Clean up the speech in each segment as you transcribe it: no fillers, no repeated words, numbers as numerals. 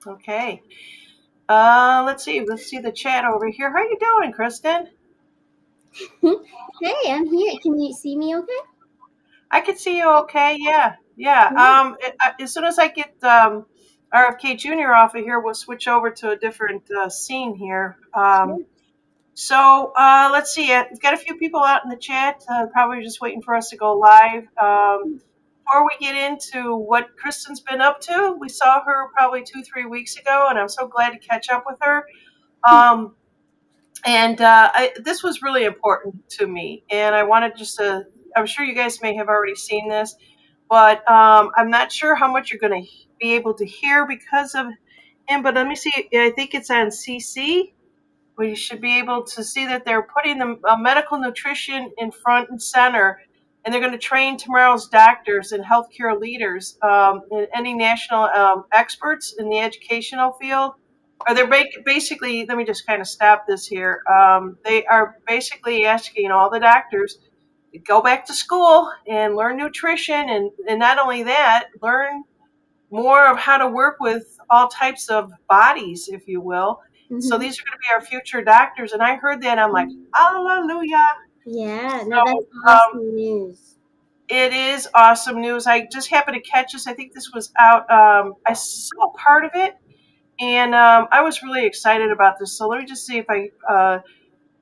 Okay. Let's see. Let's see the chat over here. How you doing, Kristen? Hey, I'm here. Can you see me okay? I can see you okay. Yeah. Yeah. Good. As soon as I get RFK Jr. off of here, we'll switch over to a different scene here. Sure. Let's see. We've got a few people out in the chat, probably just waiting for us to go live. Before we get into what Kristen's been up to, we saw her probably 2, 3 weeks ago, and I'm so glad to catch up with her. Um, this was really important to me, and I wanted just to. I'm sure you guys may have already seen this, but I'm not sure how much you're going to be able to hear because of him. But let me see. I think it's on CC. We should be able to see that they're putting the medical nutrition in front and center, and they're going to train tomorrow's doctors and healthcare leaders and any national experts in the educational field. Or they're basically, let me just kind of stop this here. They are basically asking all the doctors to go back to school and learn nutrition, and not only that, learn more of how to work with all types of bodies, if you will. So Mm-hmm. these are going to be our future doctors. And I heard that, I'm like, hallelujah. Yeah, no, that's So awesome news. it is awesome news. I just happened to catch this. I think this was out. I saw part of it, and I was really excited about this. So let me just see if I.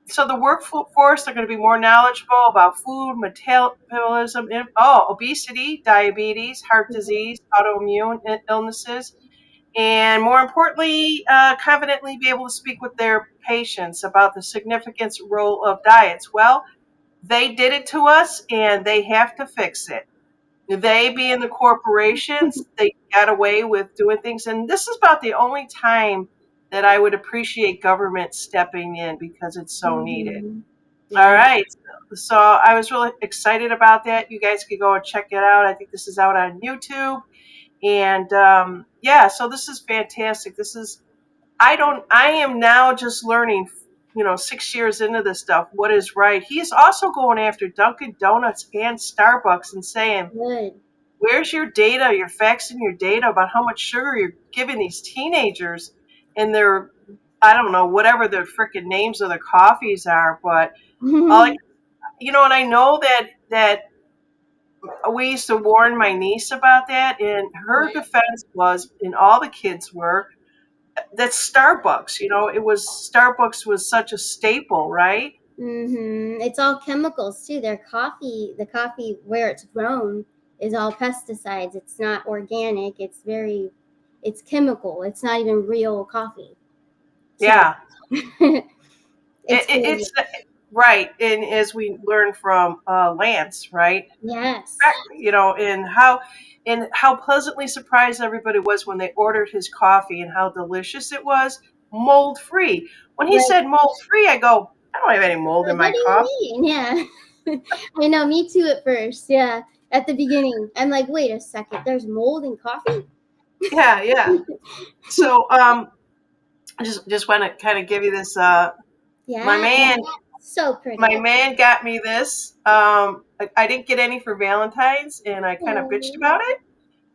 So the workforce are going to be more knowledgeable about food, metabolism, obesity, diabetes, heart disease, autoimmune illnesses, and more importantly, confidently be able to speak with their patients about the significance role of diets. Well, they did it to us, and they have to fix it. They, being the corporations, they got away with doing things, and this is about the only time that I would appreciate government stepping in because it's so needed. Mm-hmm. All Yeah. right. So I was really excited about that. You guys could go and check it out. I think this is out on YouTube. And yeah, so this is fantastic. I am now just learning, 6 years into this stuff, what is right. He's also going after Dunkin' Donuts and Starbucks and saying, Good. where's your data, your facts and your data about how much sugar you're giving these teenagers and their, I don't know, whatever their freaking names of their coffees are, but all I, and I know that we used to warn my niece about that, and her Yeah. defense was, and all the kids were, that Starbucks, Starbucks was such a staple, right? Mm-hmm. It's all chemicals too. The coffee where it's grown is all pesticides. It's not organic. It's chemical. It's not even real coffee. So Yeah, it's really, it's right. And as we learned from Lance, right? yes. And how pleasantly surprised everybody was when they ordered his coffee and how delicious it was, mold free. When he Right. said mold free, I go, I don't have any mold in Like, what my do coffee. you mean? Yeah. I know, me too at first. Yeah. At the beginning. I'm like, wait a second, there's mold in coffee? Yeah, yeah. So I just want to kind of give you this. My Yeah. man, So my pretty. man got me this. I didn't get any for Valentine's, and I kind of bitched Oh, about it.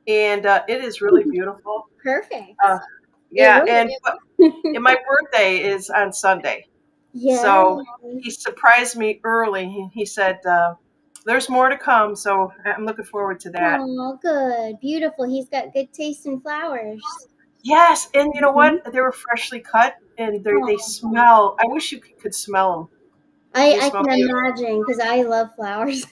And it is really beautiful. Uh, perfect. It yeah, and works. and my birthday is on Sunday, Yeah. so he surprised me early. He said, "There's more to come," so I'm looking forward to that. Oh, good. Beautiful. He's got good taste in flowers. Yes, and you know what? Mhm. They were freshly cut, and they Oh, smell. I wish you could smell them. They I smell can beautiful. imagine because I love flowers.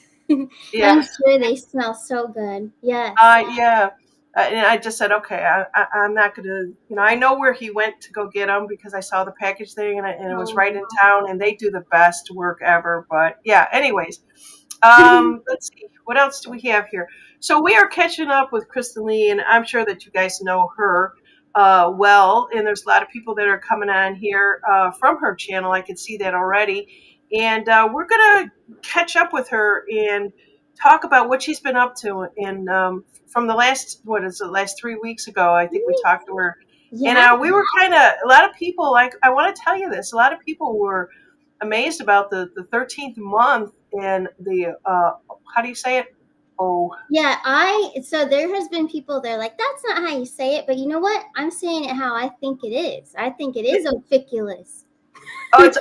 Yeah, I'm sure they smell so good. Yes. yeah. And I just said, okay, I'm not gonna, I know where he went to go get them because I saw the package thing, and it was right in Oh. town, and they do the best work ever. But yeah, anyways, let's see, what else do we have here? So we are catching up with Kristen Lee, and I'm sure that you guys know her well, and there's a lot of people that are coming on here from her channel. I can see that already, and we're gonna catch up with her and talk about what she's been up to. And from the last, what is it, last 3 weeks ago, I think we talked to her, and Yeah. we were kind of, a lot of people, like, I want to tell you this, a lot of people were amazed about the 13th month and the how do you say it, Oh, Yeah, so there has been people they're like, that's not how you say it, but you know what? I'm saying it how I think it is. I think it is oficulus. oh, it's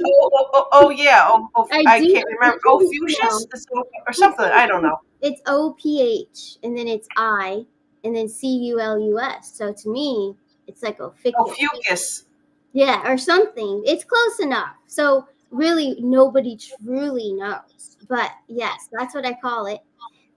oh yeah. I I do, can't remember. Oh, you fuchsius know, or something. I don't know. it's OPH and then it's I and then CULUS. So to me, it's like Oh, oficulus. fucus. Yeah, or something. It's close enough. So really, nobody truly knows. But yes, that's what I call it.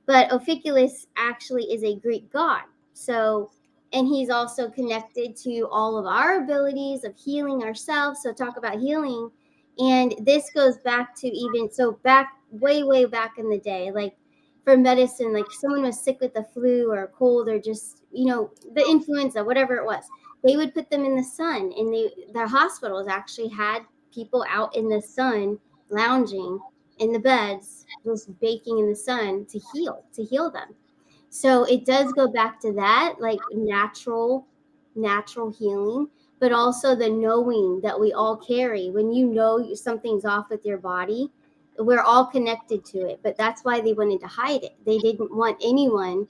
But Ophiculus actually is a Greek god. So, and he's also connected to all of our abilities of healing ourselves. So, talk about healing. And this goes back to even so back way, way back in the day, like for medicine, like someone was sick with the flu or a cold or just, the influenza, whatever it was, they would put them in the sun. And their hospitals actually had people out in the sun lounging in the beds, just baking in the sun to heal them. So it does go back to that, like natural healing, but also the knowing that we all carry. When you know something's off with your body, we're all connected to it. But that's why they wanted to hide it. They didn't want anyone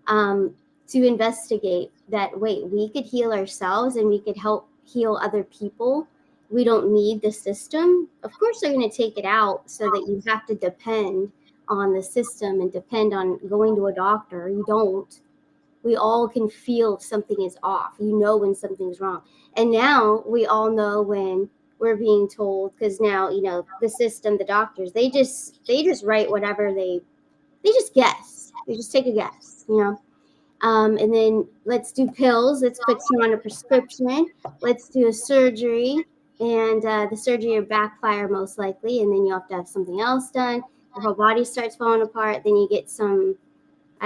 um, to investigate that. Wait, we could heal ourselves and we could help heal other people. We don't need the system. Of course, they're going to take it out so that you have to depend on the system and depend on going to a doctor. You don't. We all can feel if something is off. You know when something's wrong. And now we all know when we're being told, because now, the system, the doctors, they just write whatever they just guess. They just take a guess. And then let's do pills. Let's put you on a prescription. Let's do a surgery, and the surgery will backfire most likely, and then you have to have something else done. Your whole body starts falling apart. Then you get some.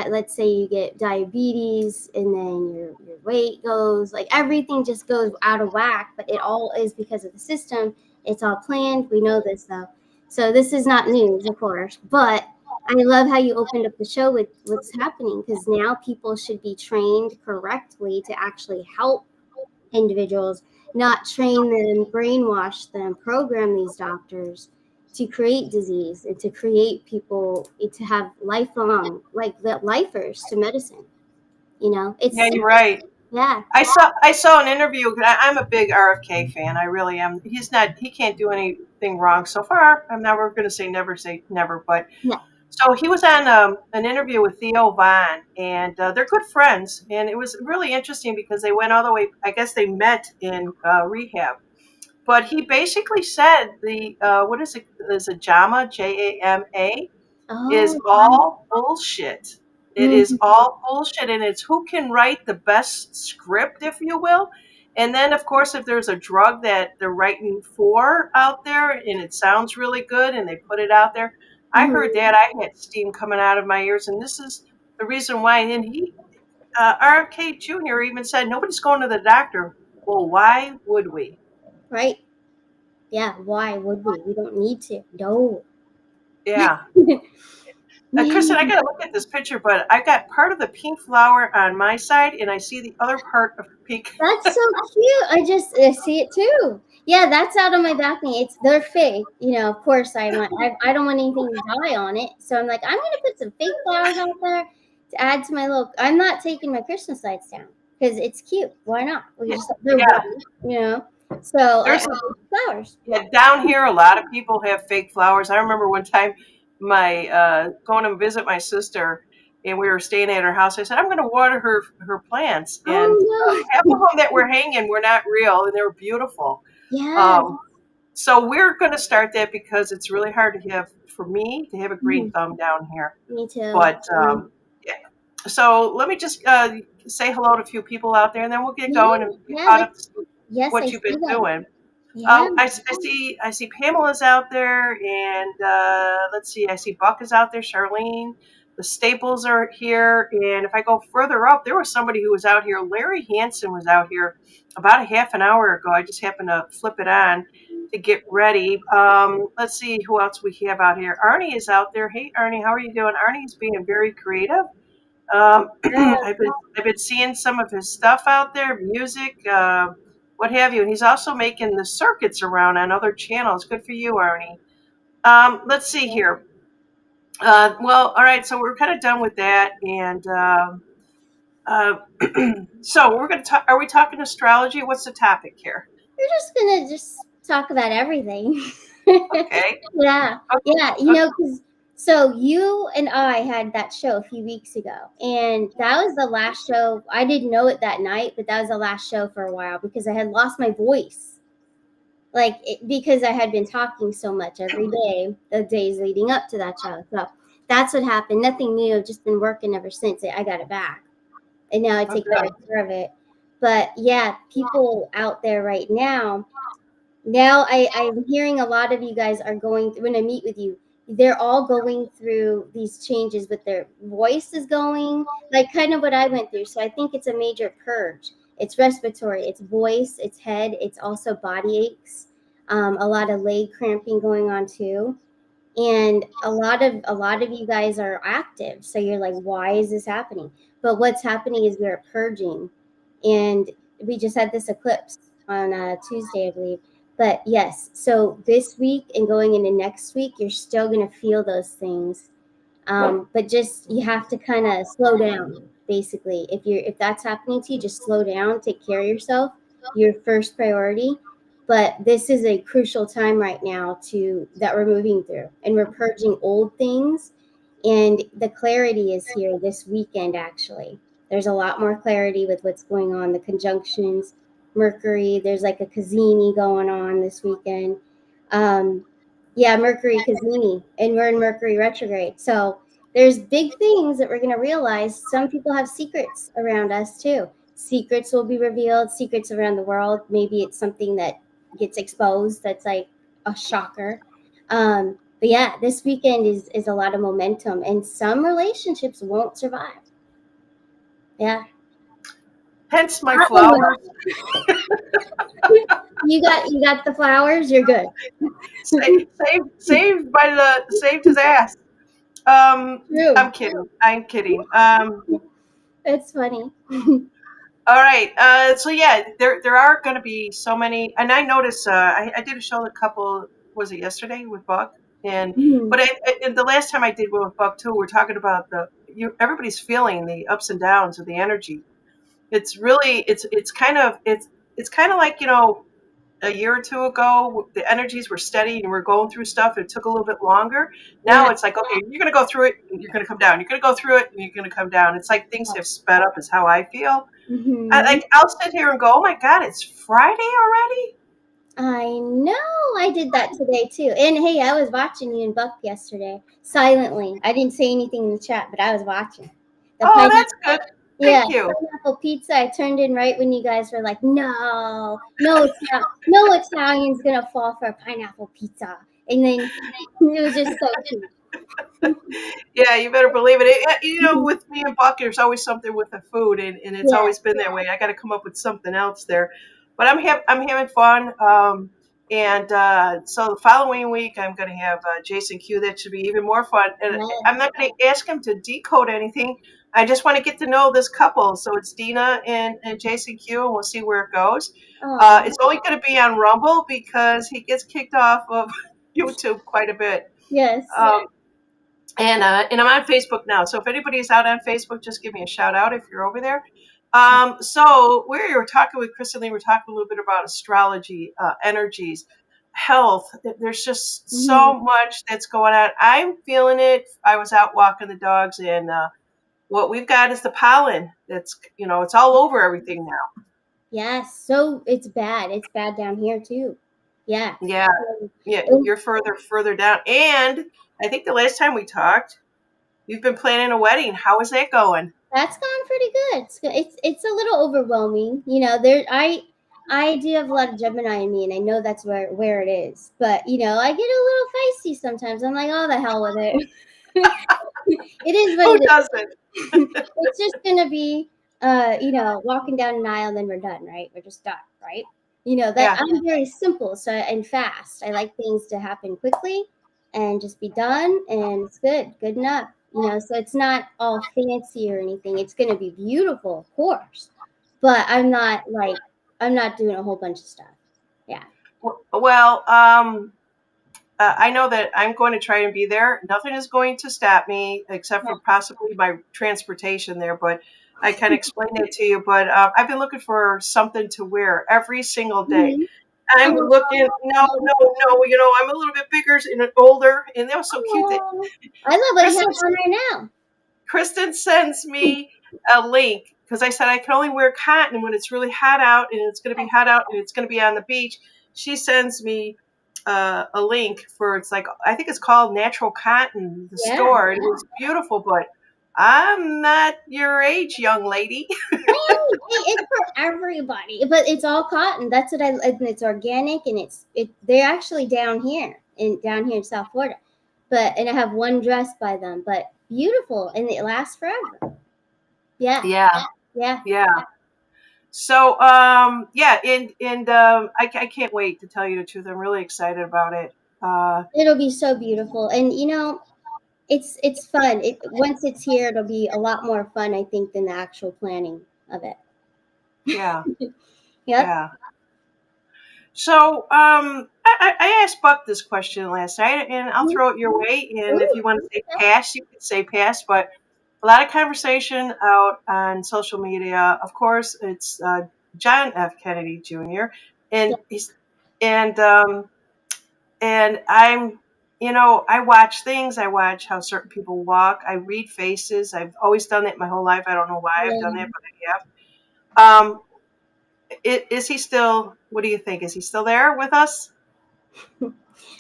Let's say you get diabetes, and then your weight goes like everything just goes out of whack. But it all is because of the system. It's all planned. We know this though. So this is not news, of course, but I love how you opened up the show with what's happening because now people should be trained correctly to actually help individuals, not train them, brainwash them, program these doctors to create disease and to create people to have lifelong, like the lifers to medicine. Yeah, It's you're right. yeah, I saw an interview. I'm a big RFK fan. I really am. He's not. He can't do anything wrong so far. I'm never going to say never, but yeah. so he was on an interview with Theo Vaughn, and they're good friends. And it was really interesting because they went all the way. I guess they met in rehab. But he basically said the what is it? Is a JAMA, JAMA, is Oh, all bullshit. It is mhm, all bullshit, and it's who can write the best script, if you will. And then, of course, if there's a drug that they're writing for out there and it sounds really good and they put it out there, I heard mhm. that. I had steam coming out of my ears, and this is the reason why. And RFK Jr. even said, nobody's going to the doctor. Well, why would we? Right? Yeah. Why would we? We don't need to. No. Yeah. Kristen, I Man, gotta look at this picture, but I got part of the pink flower on my side, and I see the other part of the pink. that's so cute. I see it too. Yeah, that's out on my balcony. They're fake. Of course I don't want anything to die on it. So I'm like, I'm gonna put some fake flowers out there to add to my little. I'm not taking my Christmas lights down because it's cute. Why not? Yeah, They're yeah. white, you know. So I There's add flowers. yeah, down here. A lot of people have fake flowers. I remember one time my going to visit my sister, and we were staying at her house. I said, I'm going to water her plants, and Oh half no. of them that were hanging were not real, and they were beautiful. Yeah. Um, so we're going to start that because it's really hard to have for me to have a green Mhm. thumb down here. Me too. But yeah. So let me just say hello to a few people out there, and then we'll get Yeah. going and get Yeah. caught Like up to see yes, I what you've see been them. doing. Yeah. I see Pamela's out there, and let's see, I see Buck is out there, Charlene. The Staples are here, and if I go further up, there was somebody who was out here. Larry Hansen was out here about a half an hour ago. I just happened to flip it on to get ready. Let's see who else we have out here. Arnie is out there. Hey, Arnie, how are you doing? Arnie's being very creative. I've been seeing some of his stuff out there, music, what have you. And he's also making the circuits around on other channels. Good for you, Arnie. Let's see here. Well, all right. So we're kind of done with that, and uh, so we're going to talk. Are we talking astrology? What's the topic here? We're just gonna just talk about everything. Okay. Yeah, Okay. yeah. Okay. Because so you and I had that show a few weeks ago, and that was the last show. I didn't know it that night, but that was the last show for a while because I had lost my voice. Because I had been talking so much every day, the days leading up to that show. So that's what happened. Nothing new. I've just been working ever since I got it back, and now I Oh, take better good. care of it. But yeah, people out there right now I'm hearing a lot of you guys are going through, when I meet with you, they're all going through these changes with their voice is going, like kind of what I went through. So I think it's a major purge. It's respiratory, it's voice, it's head, it's also body aches, a lot of leg cramping going on too. And a lot of you guys are active, so you're like, why is this happening? But what's happening is we're purging, and we just had this eclipse on Tuesday, I believe. But yes, so this week and going into next week, you're still going to feel those things, but just you have to kind of slow down. Basically, if that's happening to you, just slow down, take care of yourself, your first priority. But this is a crucial time right now to that we're moving through, and we're purging old things, and the clarity is here this weekend. Actually, there's a lot more clarity with what's going on, the conjunctions, Mercury. There's like a Kazini going on this weekend. Um, yeah, Mercury Kazini, and we're in Mercury retrograde. So there's big things that we're going to realize. Some people have secrets around us too. Secrets will be revealed, secrets around the world. Maybe it's something that gets exposed that's like a shocker. But yeah, this weekend is a lot of momentum, and some relationships won't survive. Yeah. Hence my That one flowers. will. You got the flowers, you're good. Saved his ass. I'm True. kidding. I'm kidding. That's funny. All right. So yeah, there are going to be so many, and I noticed. I did a show a couple. Was it yesterday with Buck? And Mhm. but and the last time I did one with Buck too, we're talking about everybody's feeling the ups and downs of the energy. It's really it's kind of like a year or two ago, the energies were steady and we're going through stuff. It took a little bit longer. Now Yeah. it's like, okay, you're going to go through it and you're going to come down. You're going to go through it and you're going to come down. It's like things have sped up, is how I feel. Hmm. I'll sit here and go, oh my God, it's Friday already? I know I did that today too. And hey, I was watching you and Buck yesterday silently. I didn't say anything in the chat, but I was watching. The Oh, pineapple, that's good. yeah, Thank you. pineapple pizza. I turned in right when you guys were like, "No, no, no Italian's gonna fall for a pineapple pizza." And then it was just so cute. Yeah, you better believe it. With me and Buck, there's always something with the food, and it's Yeah. always been that way. I got to come up with something else there, but I'm having fun. And so the following week, I'm going to have Jason Q. That should be even more fun. And I'm Yes. not going to ask him to decode anything. I just want to get to know this couple. So it's Dina and Jason Q, and we'll see where it goes. Oh, It's only going to be on Rumble because he gets kicked off of YouTube quite a bit. yes. Um, and I'm on Facebook now. So if anybody's out on Facebook, just give me a shout out if you're over there. So we were talking with Kristen Lee. We're talking a little bit about astrology, energies, health. There's just Hmm. so much that's going on. I'm feeling it. I was out walking the dogs, and what we've got is the pollen. It's all over everything now. Yes. So it's bad. It's bad down here too. Yeah. Yeah, yeah. Um, You're further down. And I think the last time we talked, you've been planning a wedding. How is that going? That's gone pretty good. It's a little overwhelming, I do have a lot of Gemini in me, and I know that's where it is. But I get a little feisty sometimes. I'm like, oh, the hell with it. It is what Who it doesn't? is. It's just gonna be, walking down an aisle, and then we're done, right? We're just done, right? That Yeah. I'm very simple, so and fast. I like things to happen quickly, and just be done, and it's good enough. So it's not all fancy or anything. It's gonna be beautiful, of course, but I'm not doing a whole bunch of stuff. Yeah. Well, I know that I'm going to try and be there. Nothing is going to stop me except for possibly my transportation there. But I can explain it to you. But I've been looking for something to wear every single day. Mhm. I'm Oh, looking. No, no, no. You know, I'm a little bit bigger and older, and that was so cute that oh. I love what you have Kristen on right now. Kristen sends me a link because I said I can only wear cotton when it's really hot out, and it's going to be hot out, and it's going to be on the beach. She sends me a link for it's like I think it's called Natural Cotton, the Yeah. store. It was beautiful, but I'm not your age, young lady. It's for everybody, but it's all cotton. That's what and it's organic, and they're actually down here in South Florida. But and I have one dress by them, but beautiful, and it lasts forever. Yeah, Yeah, yeah. yeah. So yeah, and I can't wait to tell you the truth. I'm really excited about it. Uh, It'll be so beautiful, and it's fun. Once it's here, it'll be a lot more fun, I think, than the actual planning of it. yeah, Yep. yeah. So, I asked Buck this question last night, and I'll throw it your way. And if Ooh, you want to say okay. pass, you can say pass. But a lot of conversation out on social media. Of course, it's John F. Kennedy Jr. Yeah. and he's and I'm, you know, I watch things. I watch how certain people walk. I read faces. I've always done that my whole life. I don't know why I've done that, but I have. Is he still? What do you think? Is he still there with us?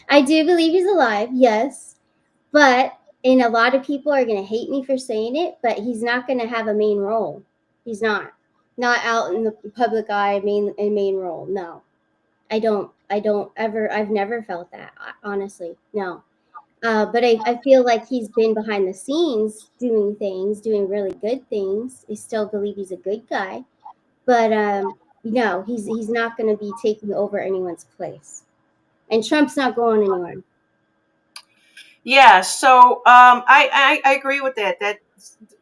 I do believe he's alive, yes. But and a lot of people are going to hate me for saying it, but he's not going to have a main role. He's not out in the public eye main role. No. I don't ever I've never felt that, honestly. No. But I feel like he's been behind the scenes doing things, doing really good things. I still believe he's a good guy, but no, he's not going to be taking over anyone's place. And Trump's not going anywhere. Yeah, so I agree with that. That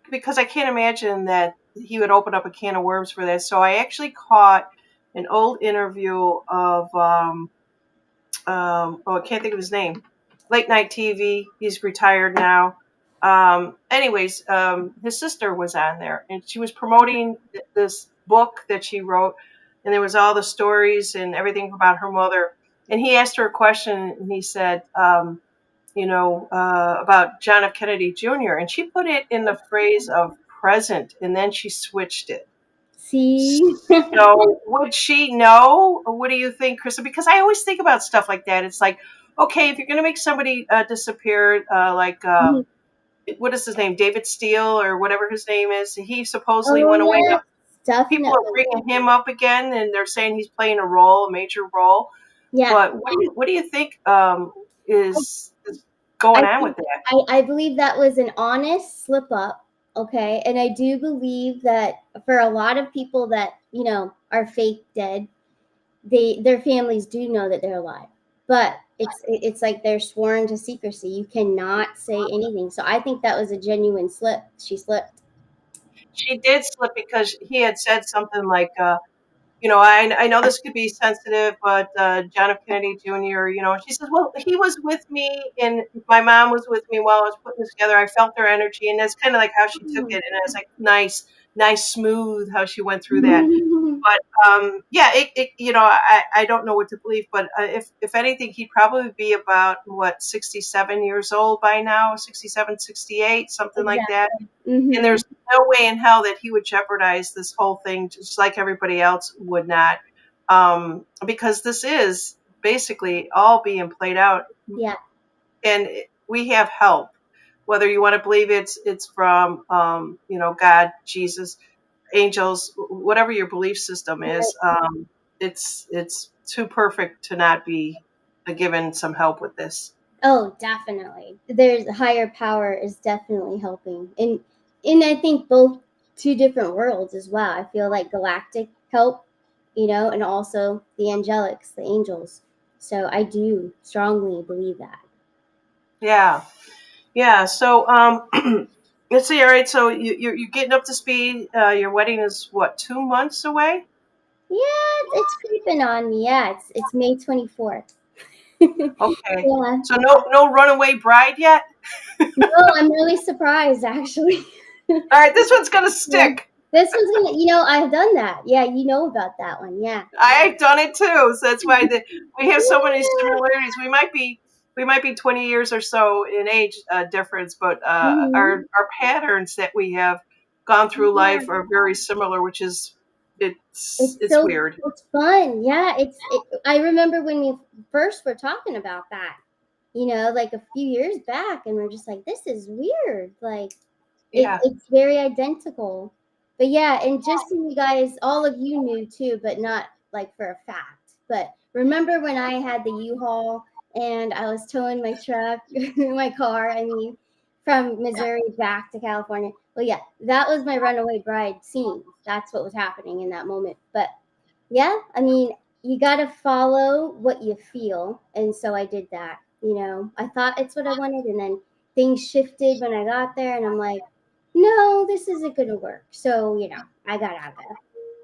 because I can't imagine that he would open up a can of worms for that. So I actually caught an old interview of oh, I can't think of his name. Late night TV. He's retired now. Anyways, his sister was on there, and she was promoting this book that she wrote, and there was all the stories and everything about her mother. And he asked her a question, and he said, about John F. Kennedy Jr., and she put it in the phrase of present, and then she switched it. See? So would she know? Or what do you think, Krista? Because I always think about stuff like that. It's like, okay, if you're going to make somebody disappear, what is his name, David Steele or whatever his name is, he supposedly Oh went away. yes, Now people are definitely. bringing him up again, and they're saying he's playing a role, a major role. Yeah. But what do you think is I going on think with that? I believe that was an honest slip up. Okay. And I do believe that for a lot of people that, are fake dead, their families do know that they're alive. But it's like they're sworn to secrecy. You cannot say anything. So I think that was a genuine slip. She slipped. She did slip because he had said something like, I know this could be sensitive, but John F. Kennedy Jr., she says, well, he was with me and my mom was with me while I was putting this together. I felt their energy. And that's kind of like how she took it. And I was like, nice, smooth how she went through that. But yeah, I don't know what to believe, but if anything, he'd probably be about, 67 years old by now, 67, 68, something like that. Exactly. And Hmm. there's no way in hell that he would jeopardize this whole thing, just like everybody else would not, because this is basically all being played out, Yeah. and we have help. Whether you want to believe it's from God, Jesus, angels, whatever your belief system is, it's too perfect to not be given some help with this. Oh, definitely. There's a higher power is definitely helping. And I think both two different worlds as well. I feel like galactic help, and also the angelics, the angels. So I do strongly believe that. Yeah. Yeah. So, let's see. All right. So you're getting up to speed. Your wedding is what, 2 months away? Yeah, it's creeping on me. Yeah, it's May 24th. Okay. Yeah. So no runaway bride yet? No, I'm really surprised actually. All right, this one's gonna Yeah. stick. This one's gonna, I've done that. Yeah, you know about that one. Yeah. I've done it too, so that's why we have so many similarities. We might be 20 years or so in age difference, but Mhm. our patterns that we have gone through Yeah. life are very similar, which is It's it's so weird. it's fun. Yeah, I remember when we first were talking about that, like a few years back, and we're just like, this is weird. Like Yeah. it's very identical. But yeah, and just so you guys, all of you knew too, but not like for a fact. But remember when I had the U-Haul and I was towing my truck, my car, I mean, from Missouri back to California. Well, yeah, that was my runaway bride scene. That's what was happening in that moment. But yeah, I mean, you got to follow what you feel. And so I did that. I thought it's what I wanted. And then things shifted when I got there. And I'm like, no, this isn't going to work. So, I got out of there.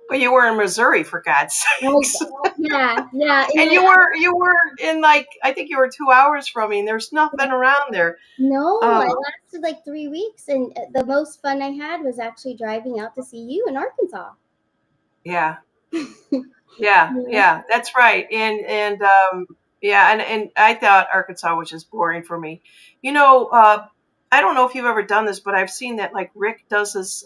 But you were in Missouri, for God's Oh, sakes. yeah, yeah. And you were in, like, I think you were 2 hours from me, and there's nothing around there. No, I Um, lasted like 3 weeks. And the most fun I had was actually driving out to see you in Arkansas. yeah. Yeah, Yeah. yeah, that's right. Yeah, and I thought Arkansas was just boring for me. You know, I don't know if you've ever done this, but I've seen that, like, Rick does this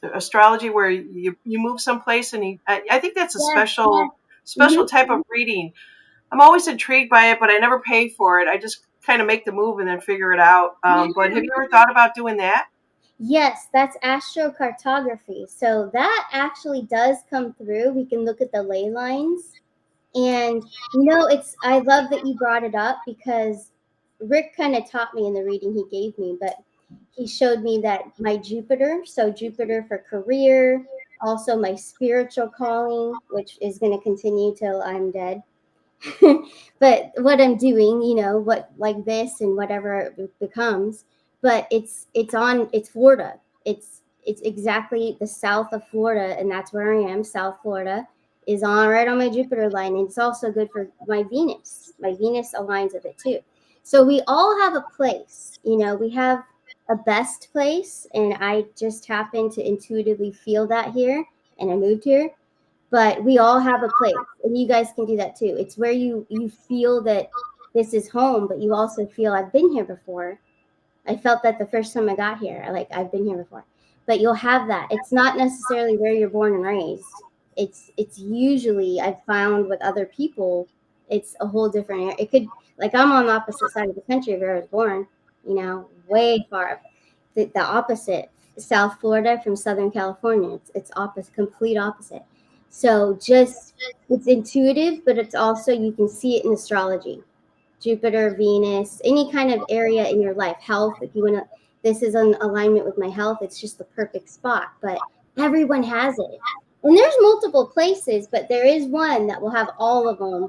astrology where you move someplace, and I think that's a Yeah. special Hmm. type of reading. I'm always intrigued by it, but I never pay for it. I just kind of make the move and then figure it out. But have you ever thought about doing that? Yes, that's astrocartography. So that actually does come through. We can look at the ley lines. And I love that you brought it up because Rick kind of taught me in the reading he gave me, but he showed me that my Jupiter, so Jupiter for career, also my spiritual calling, which is going to continue till I'm dead. But what I'm doing, what like this and whatever it becomes, but it's Florida. It's exactly the south of Florida, and that's where I am. South Florida is on right on my Jupiter line, and it's also good for my Venus. My Venus aligns with it too. So we all have a place. We have a best place, and I just happen to intuitively feel that here, and I moved here, but we all have a place, and you guys can do that too. It's where you feel that this is home, but you also feel I've been here before. I felt that the first time I got here, like I've been here before. But you'll have that. It's not necessarily where you're born and raised. It's usually I've found with other people, it's a whole different area. It could, like, I'm on the opposite side of the country of where I was born, way far up. The opposite, South Florida from Southern California. It's opposite, complete opposite. So just it's intuitive, but it's also you can see it in astrology. Jupiter, Venus, any kind of area in your life, health, if you want to, this is in alignment with my health, it's just the perfect spot. But everyone has it. And there's multiple places, but there is one that will have all of them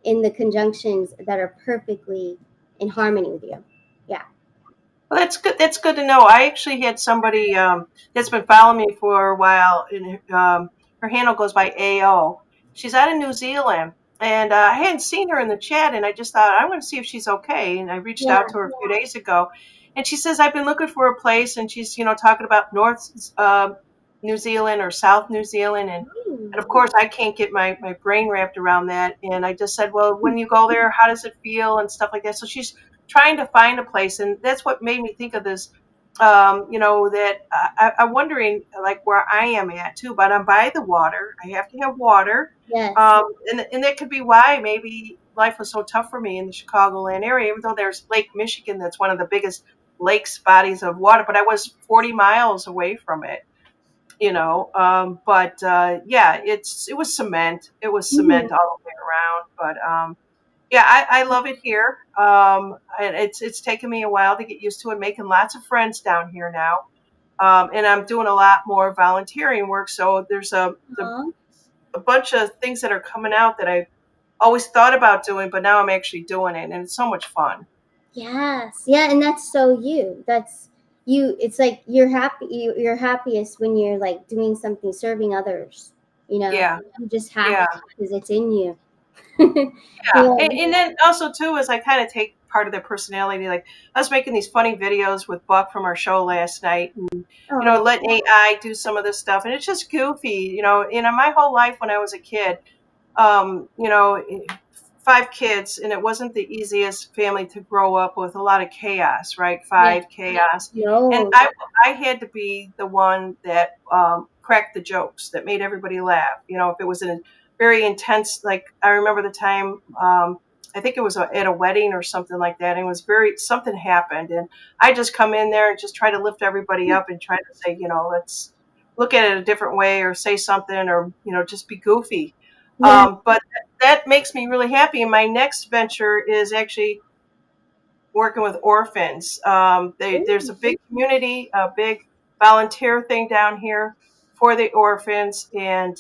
in the conjunctions that are perfectly in harmony with you. Yeah. Well, that's good. That's good to know. I actually had somebody that's been following me for a while, and her handle goes by AO. She's out of New Zealand, and I hadn't seen her in the chat, and I just thought I'm going to see if she's okay. And I reached Yeah. out to her a few days ago, and she says I've been looking for a place, and she's talking about North New Zealand or South New Zealand, and of Ooh. course I can't get my brain wrapped around that. And I just said, well, when you go there, how does it feel and stuff like that. So she's trying to find a place, and that's what made me think of this. That I'm wondering, like, where I am at too, but I'm by the water. I have to have water, Yes. and that could be why maybe life was so tough for me in the Chicagoland area. Even though there's Lake Michigan, that's one of the biggest lakes bodies of water, but I was 40 miles away from it. But yeah, it was cement. It was Mhm. cement all the way around, but yeah, I love it here. And it's taken me a while to get used to it. Making lots of friends down here now, and I'm doing a lot more volunteering work. So there's Aw. a bunch of things that are coming out that I always thought about doing, but now I'm actually doing it, and it's so much fun. Yes. Yeah, and that's so you. That's you. It's like you're happy. You're happiest when you're like doing something, serving others. Yeah, You just have yeah. to because it's in you. Yeah, Yeah. and then also too is I kind of take part of their personality. Like I was making these funny videos with Buck from our show last night, and Oh, letting AI do some of this stuff, and it's just goofy. My whole life when I was a kid, um, you know, 5 kids, and it wasn't the easiest family to grow up with. A lot of chaos, right? yeah. Five chaos, and No. I had to be the one that cracked the jokes that made everybody laugh. If it was a very intense, like I remember the time. I think it was at a wedding or something like that. And it was something happened. And I just come in there and just try to lift everybody up and try to say, let's look at it a different way or say something or, just be goofy. Yeah. But that makes me really happy. And my next venture is actually working with orphans. There's a big community, a big volunteer thing down here for the orphans. And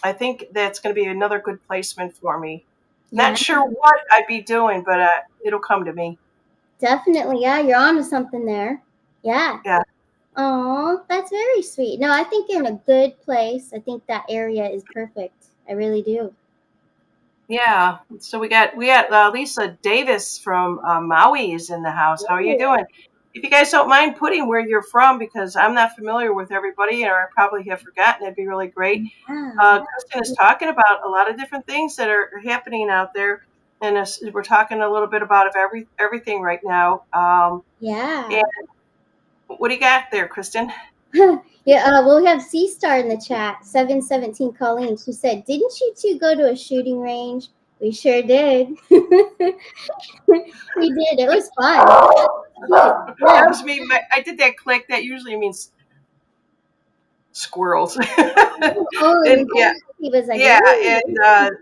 I think that's going to be another good placement for me. Yeah. Not sure what I'd be doing, but it'll come to me. Definitely. Yeah, you're on to something there. Yeah. Yeah. Oh, that's very sweet. No, I think you're in a good place. I think that area is perfect. I really do. Yeah. So we got Lisa Davis from Maui is in the house. How are you Oh, doing? If you guys don't mind putting where you're from, because I'm not familiar with everybody, or I probably have forgotten, it'd be really great. yeah. Kristen is talking about a lot of different things that are happening out there, and we're talking a little bit about everything right now. Yeah. And what do you got there, Kristen? Yeah, well, we have C Star in the chat, 717 Colleen. She said, "Didn't you two go to a shooting range?" We sure did. We did. It was fun. Cute. That Yeah. was me. I did that click. That usually means squirrels. Oh, And yeah, he was like, yeah, and "Ooh."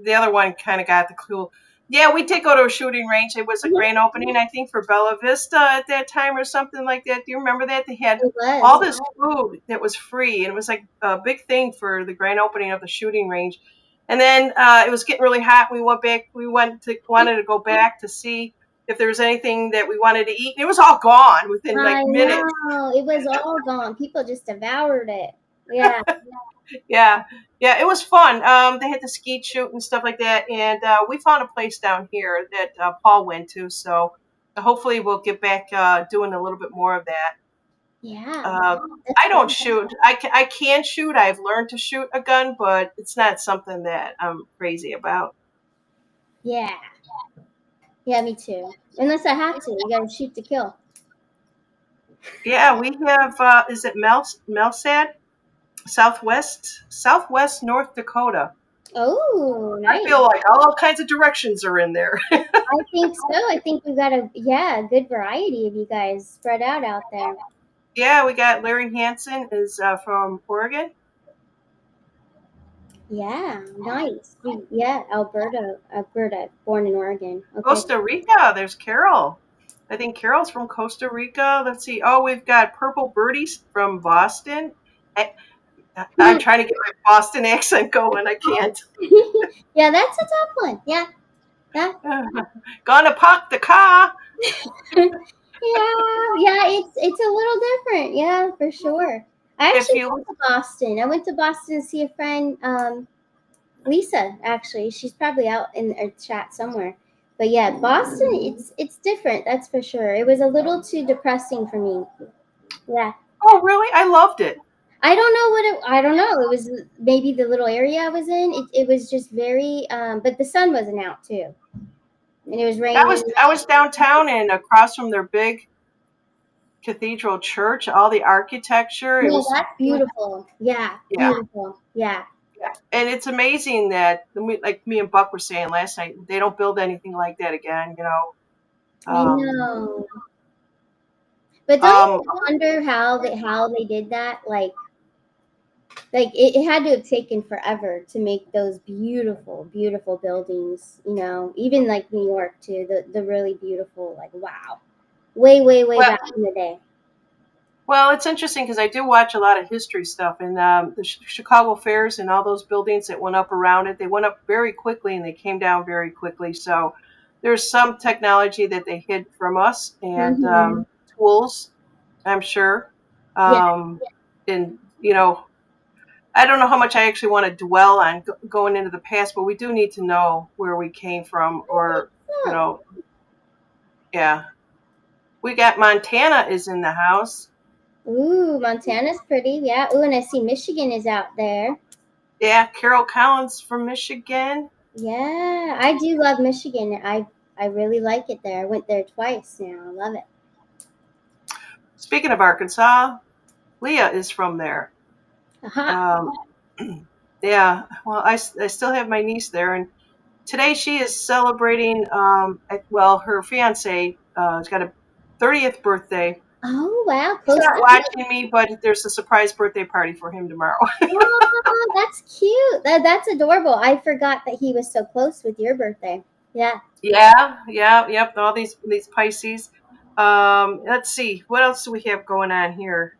the other one kind of got the clue. Yeah, we did go to a shooting range. It was a grand opening, I think, for Bella Vista at that time or something like that. Do you remember that? They had It was. all this food that was free, and it was like a big thing for the grand opening of the shooting range. And then it was getting really hot. We went back. Wanted to go back to see if there was anything that we wanted to eat. And it was all gone within like I minutes. know. It was all gone. People just devoured it. Yeah. Yeah, yeah, it was fun. They had the skeet shoot and stuff like that, and we found a place down here that Paul went to. So hopefully we'll get back doing a little bit more of that. Yeah. Uh, That's I don't great. shoot. I can shoot. I've learned to shoot a gun, but it's not something that I'm crazy about. Yeah. Yeah, me too. Unless I have to. You gotta shoot to kill. Yeah, we have. Is it Melsad? Southwest North Dakota. Oh, I nice. feel like all kinds of directions are in there. I think so. I think we've got a good variety of you guys spread out there. Yeah, we got Larry Hansen is from Oregon. Yeah, nice. Yeah, Alberta, born in Oregon. Okay. Costa Rica, there's Carol. I think Carol's from Costa Rica. Let's see. Oh, we've got Purple Birdies from Boston. I, I'm trying to get my Boston accent going. I can't. Yeah, that's a tough one. Yeah, yeah. Gonna park the car. Yeah, it's a little different. Yeah, for sure. I If actually you, went to Boston. I went to Boston to see a friend, Lisa. Actually, she's probably out in our chat somewhere. But yeah, Boston, it's different. That's for sure. It was a little too depressing for me. Yeah, oh really? I loved it. I don't know what I don't know. It was maybe the little area I was in. It was just very, but the sun wasn't out too, and it was I raining. was I was downtown and across from their big cathedral church. All the architecture. It Yeah, was that's beautiful. Yeah, yeah. beautiful. Yeah, Yeah. And it's amazing that, like me and Buck were saying last night, they don't build anything like that again. I Um, know. But don't you um, wonder how they did that? Like it had to have taken forever to make those beautiful, beautiful buildings. Even like New York too. The really beautiful. Like wow, way well, back in the day. well, it's interesting because I do watch a lot of history stuff, and the Chicago fairs and all those buildings that went up around it, they went up very quickly and they came down very quickly. So there's some technology that they hid from us and Hmm. tools, I'm sure. Yeah, Um, and I don't know how much I actually want to dwell on going into the past, but we do need to know where we came from, or you So, know, yeah. We got Montana is in the house. ooh, Montana's pretty. Yeah. Ooh, and I see Michigan is out there. Yeah, Carol Collins from Michigan. Yeah, I do love Michigan. I really like it there. I went there twice now. I love it. Speaking of Arkansas, Leah is from there. Aha. Um, yeah, well, I still have my niece there, and today she is celebrating. Well, her fiance has got a 30th birthday. Oh wow, He's close not to me. watching me, but there's a surprise birthday party for him tomorrow. Oh, that's cute. That's adorable. I forgot that he was so close with your birthday. Yeah. Yeah, yeah, yep. All these Pisces. Let's see, what else do we have going on here?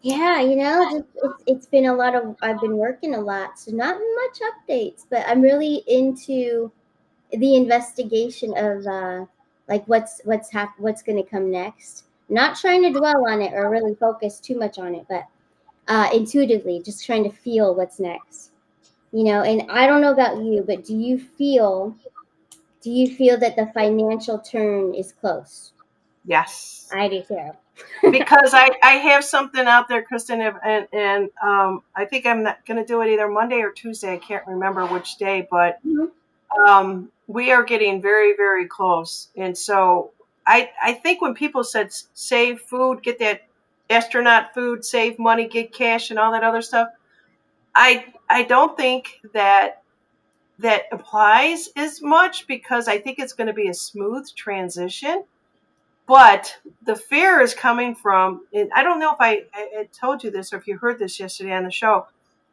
Yeah, just it's been a lot of I've been working a lot, so not much updates, but I'm really into the investigation of like what's going to come next. Not trying to dwell on it or really focus too much on it, but intuitively just trying to feel what's next. And I don't know about you, but do you feel that the financial turn is close? Yes, I do too. because I have something out there, Kristen, and I think I'm not going to do it either Monday or Tuesday. I can't remember which day, but Mhm. we are getting very, very close. And so I think when people said save food, get that astronaut food, save money, get cash, and all that other stuff, I don't think that applies as much, because I think it's going to be a smooth transition. But the fear is coming from, and I don't know if I told you this or if you heard this yesterday on the show.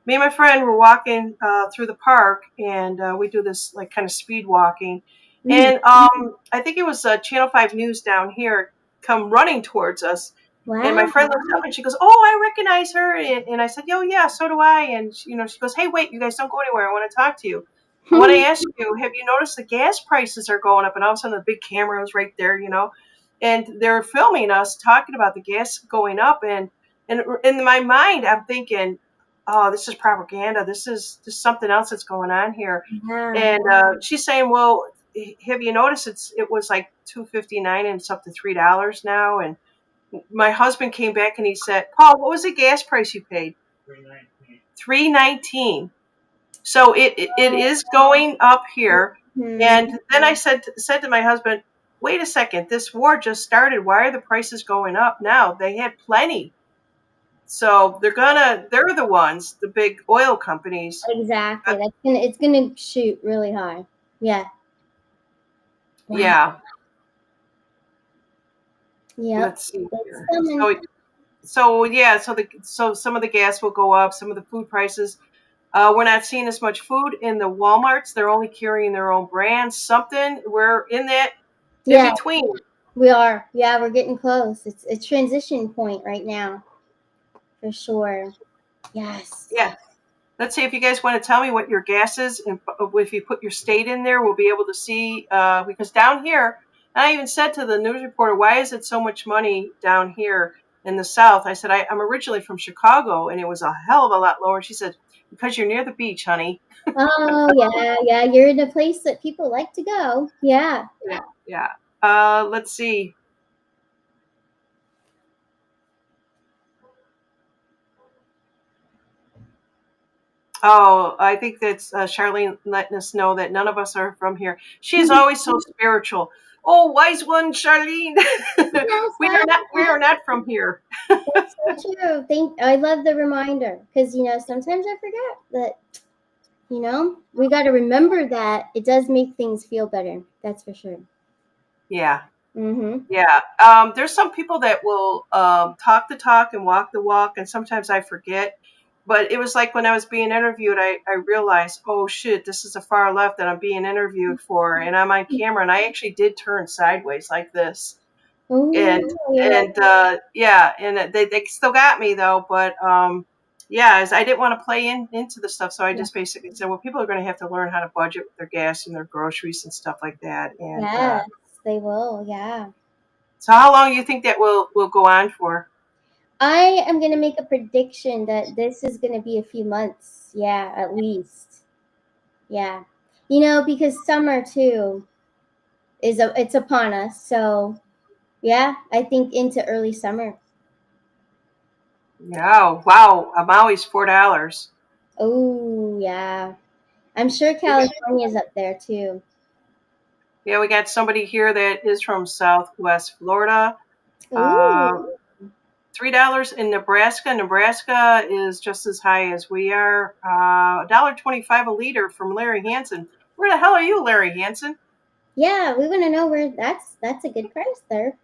Me and my friend were walking through the park, and we do this like kind of speed walking. Mm. And I think it was Channel 5 News down here come running towards us. And my Wow. friend looks up and she goes, "Oh, I recognize her." And I said, "Oh, yeah, so do I." And she goes, "Hey, wait, you guys don't go anywhere. I want to talk to you. I want to ask you, have you noticed the gas prices are going up?" And all of a sudden, the big camera was right there, and they're filming us talking about the gas going up. And in my mind, I'm thinking, "Oh, this is propaganda. This is just something else that's going on here." Yeah. And she's saying, "Well, have you noticed it was like $2.59 and it's up to $3 now?" And my husband came back and he said, "Paul, what was the gas price you paid?" 3.19. So it is going up here. Hmm. And then I said to my husband, "Wait a second, this war just started. Why are the prices going up now? They had plenty." So they're the ones, the big oil companies. Exactly. It's gonna shoot really high. Yeah. Wow. Yeah. Yep. Let's see It's here. coming. So yeah, so some of the gas will go up, some of the food prices. We're not seeing as much food in the Walmarts. They're only carrying their own brands. Something we're in that in Yeah, between. we are. Yeah, we're getting close. It's a transition point right now, for sure. Yes. Yeah. Let's see if you guys want to tell me what your gas is, and if you put your state in there, we'll be able to see. Because down here, and I even said to the news reporter, "Why is it so much money down here in the South?" I said, "I'm originally from Chicago, and it was a hell of a lot lower." She said, "Because you're near the beach, honey." Oh, yeah, yeah. You're in a place that people like to go. Yeah. Yeah. Yeah. Let's see. Oh, I think that's Charlene letting us know that none of us are from here. She is always so spiritual. Oh, wise one, Charlene. Yes, We are not. We are not from here. that's so true. I love the reminder because sometimes I forget that we got to remember that it does make things feel better. That's for sure. Yeah. Mm-hmm. Yeah. There's some people that will talk the talk and walk the walk, and sometimes I forget. But it was like when I was being interviewed, I realized, oh shit, this is a far left that I'm being interviewed for, and I'm on camera, and I actually did turn sideways like this, Oh, and yeah. yeah, and they still got me though, but yeah, as I didn't want to play into the stuff, so I just basically said, well, people are going to have to learn how to budget with their gas and their groceries and stuff like that, and Yes, they will. Yeah. so how long do you think that will go on for? I am gonna make a prediction that this is gonna be a few months. Yeah, at least. Yeah, because summer too it's upon us. So yeah, I think into early summer. Yeah, wow. Maui's $4. Oh yeah, I'm sure California's up there too. Yeah, we got somebody here that is from Southwest Florida. Ooh, $3 in Nebraska. Nebraska is just as high as we are. $1.25 a liter from Larry Hansen. Where the hell are you, Larry Hansen? yeah, we want to know where that's a good price there.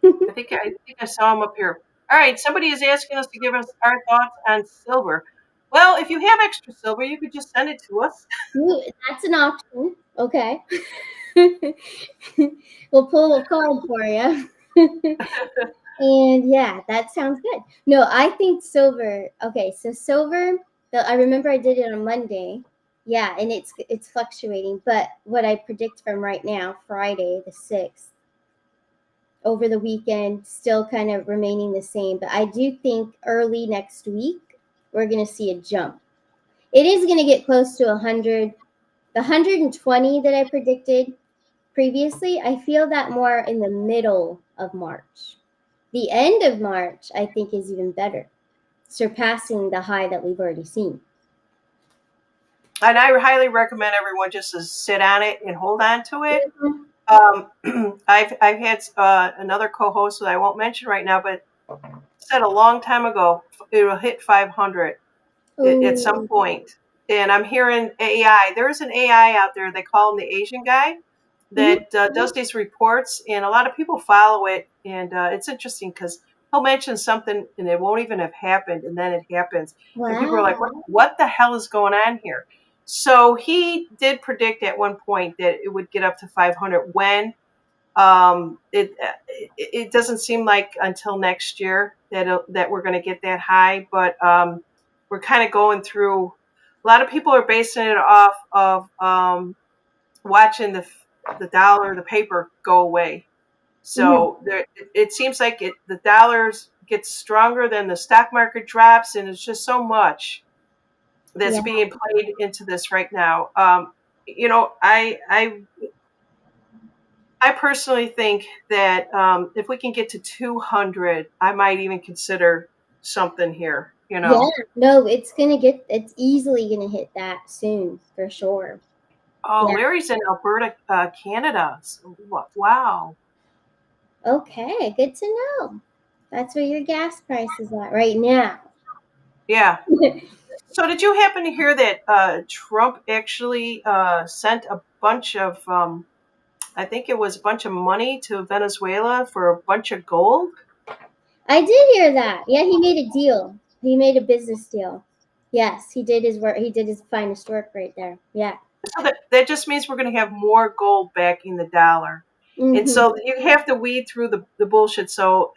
I think I saw him up here. All right, somebody is asking us to give us our thoughts on silver. Well, if you have extra silver, you could just send it to us. Ooh, that's an option. Okay. We'll pull a card for you. And yeah, that sounds good. No, I think silver. Okay, so silver. I remember I did it on Monday. Yeah, and it's fluctuating. But what I predict from right now, Friday the 6th, over the weekend, still kind of remaining the same. But I do think early next week we're gonna see a jump. It is gonna get close to 100. The 120 that I predicted previously, I feel that more in the middle of March. The end of March, I think, is even better, surpassing the high that we've already seen. And I highly recommend everyone just to sit on it and hold on to it. Mhm. I've had another co-host that I won't mention right now, but said a long time ago it will hit 500 at some Ooh, point. And I'm hearing AI. There's an AI out there. They call him the Asian guy mhm. that does these reports, and a lot of people follow it. And it's interesting because he'll mention something and it won't even have happened, and then it happens, and people are like, Wow. "What the hell is going on here?" So he did predict at one point that it would get up to 500 when it doesn't seem like until next year that we're going to get that high, but we're kind of going through. A lot of people are basing it off of watching the dollar, the paper go away. Mhm. So it seems like the dollars gets stronger than the stock market drops, and it's just so much that's Yeah. being played into this right now. You know, I personally think that if we can get to 200, I might even consider something here. You Yeah. know, No, it's easily gonna hit that soon for sure. oh, Yeah. Larry's in Alberta, Canada. So, wow. Okay. Good to know. That's where your gas price is at right now. Yeah. So, did you happen to hear that Trump actually sent a bunch of, I think it was a bunch of money to Venezuela for a bunch of gold? I did hear that. Yeah, he made a deal. He made a business deal. Yes, he did his work. He did his finest work right there. Yeah. So that just means we're going to have more gold backing the dollar. And Hmm. so you have to weed through the bullshit. So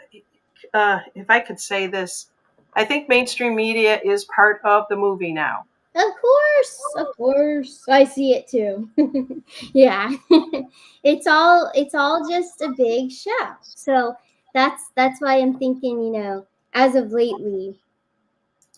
if I could say this, I think mainstream media is part of the movie now. Of course, of course. I see it too. Yeah. It's all just a big show. So that's why I'm thinking, as of lately,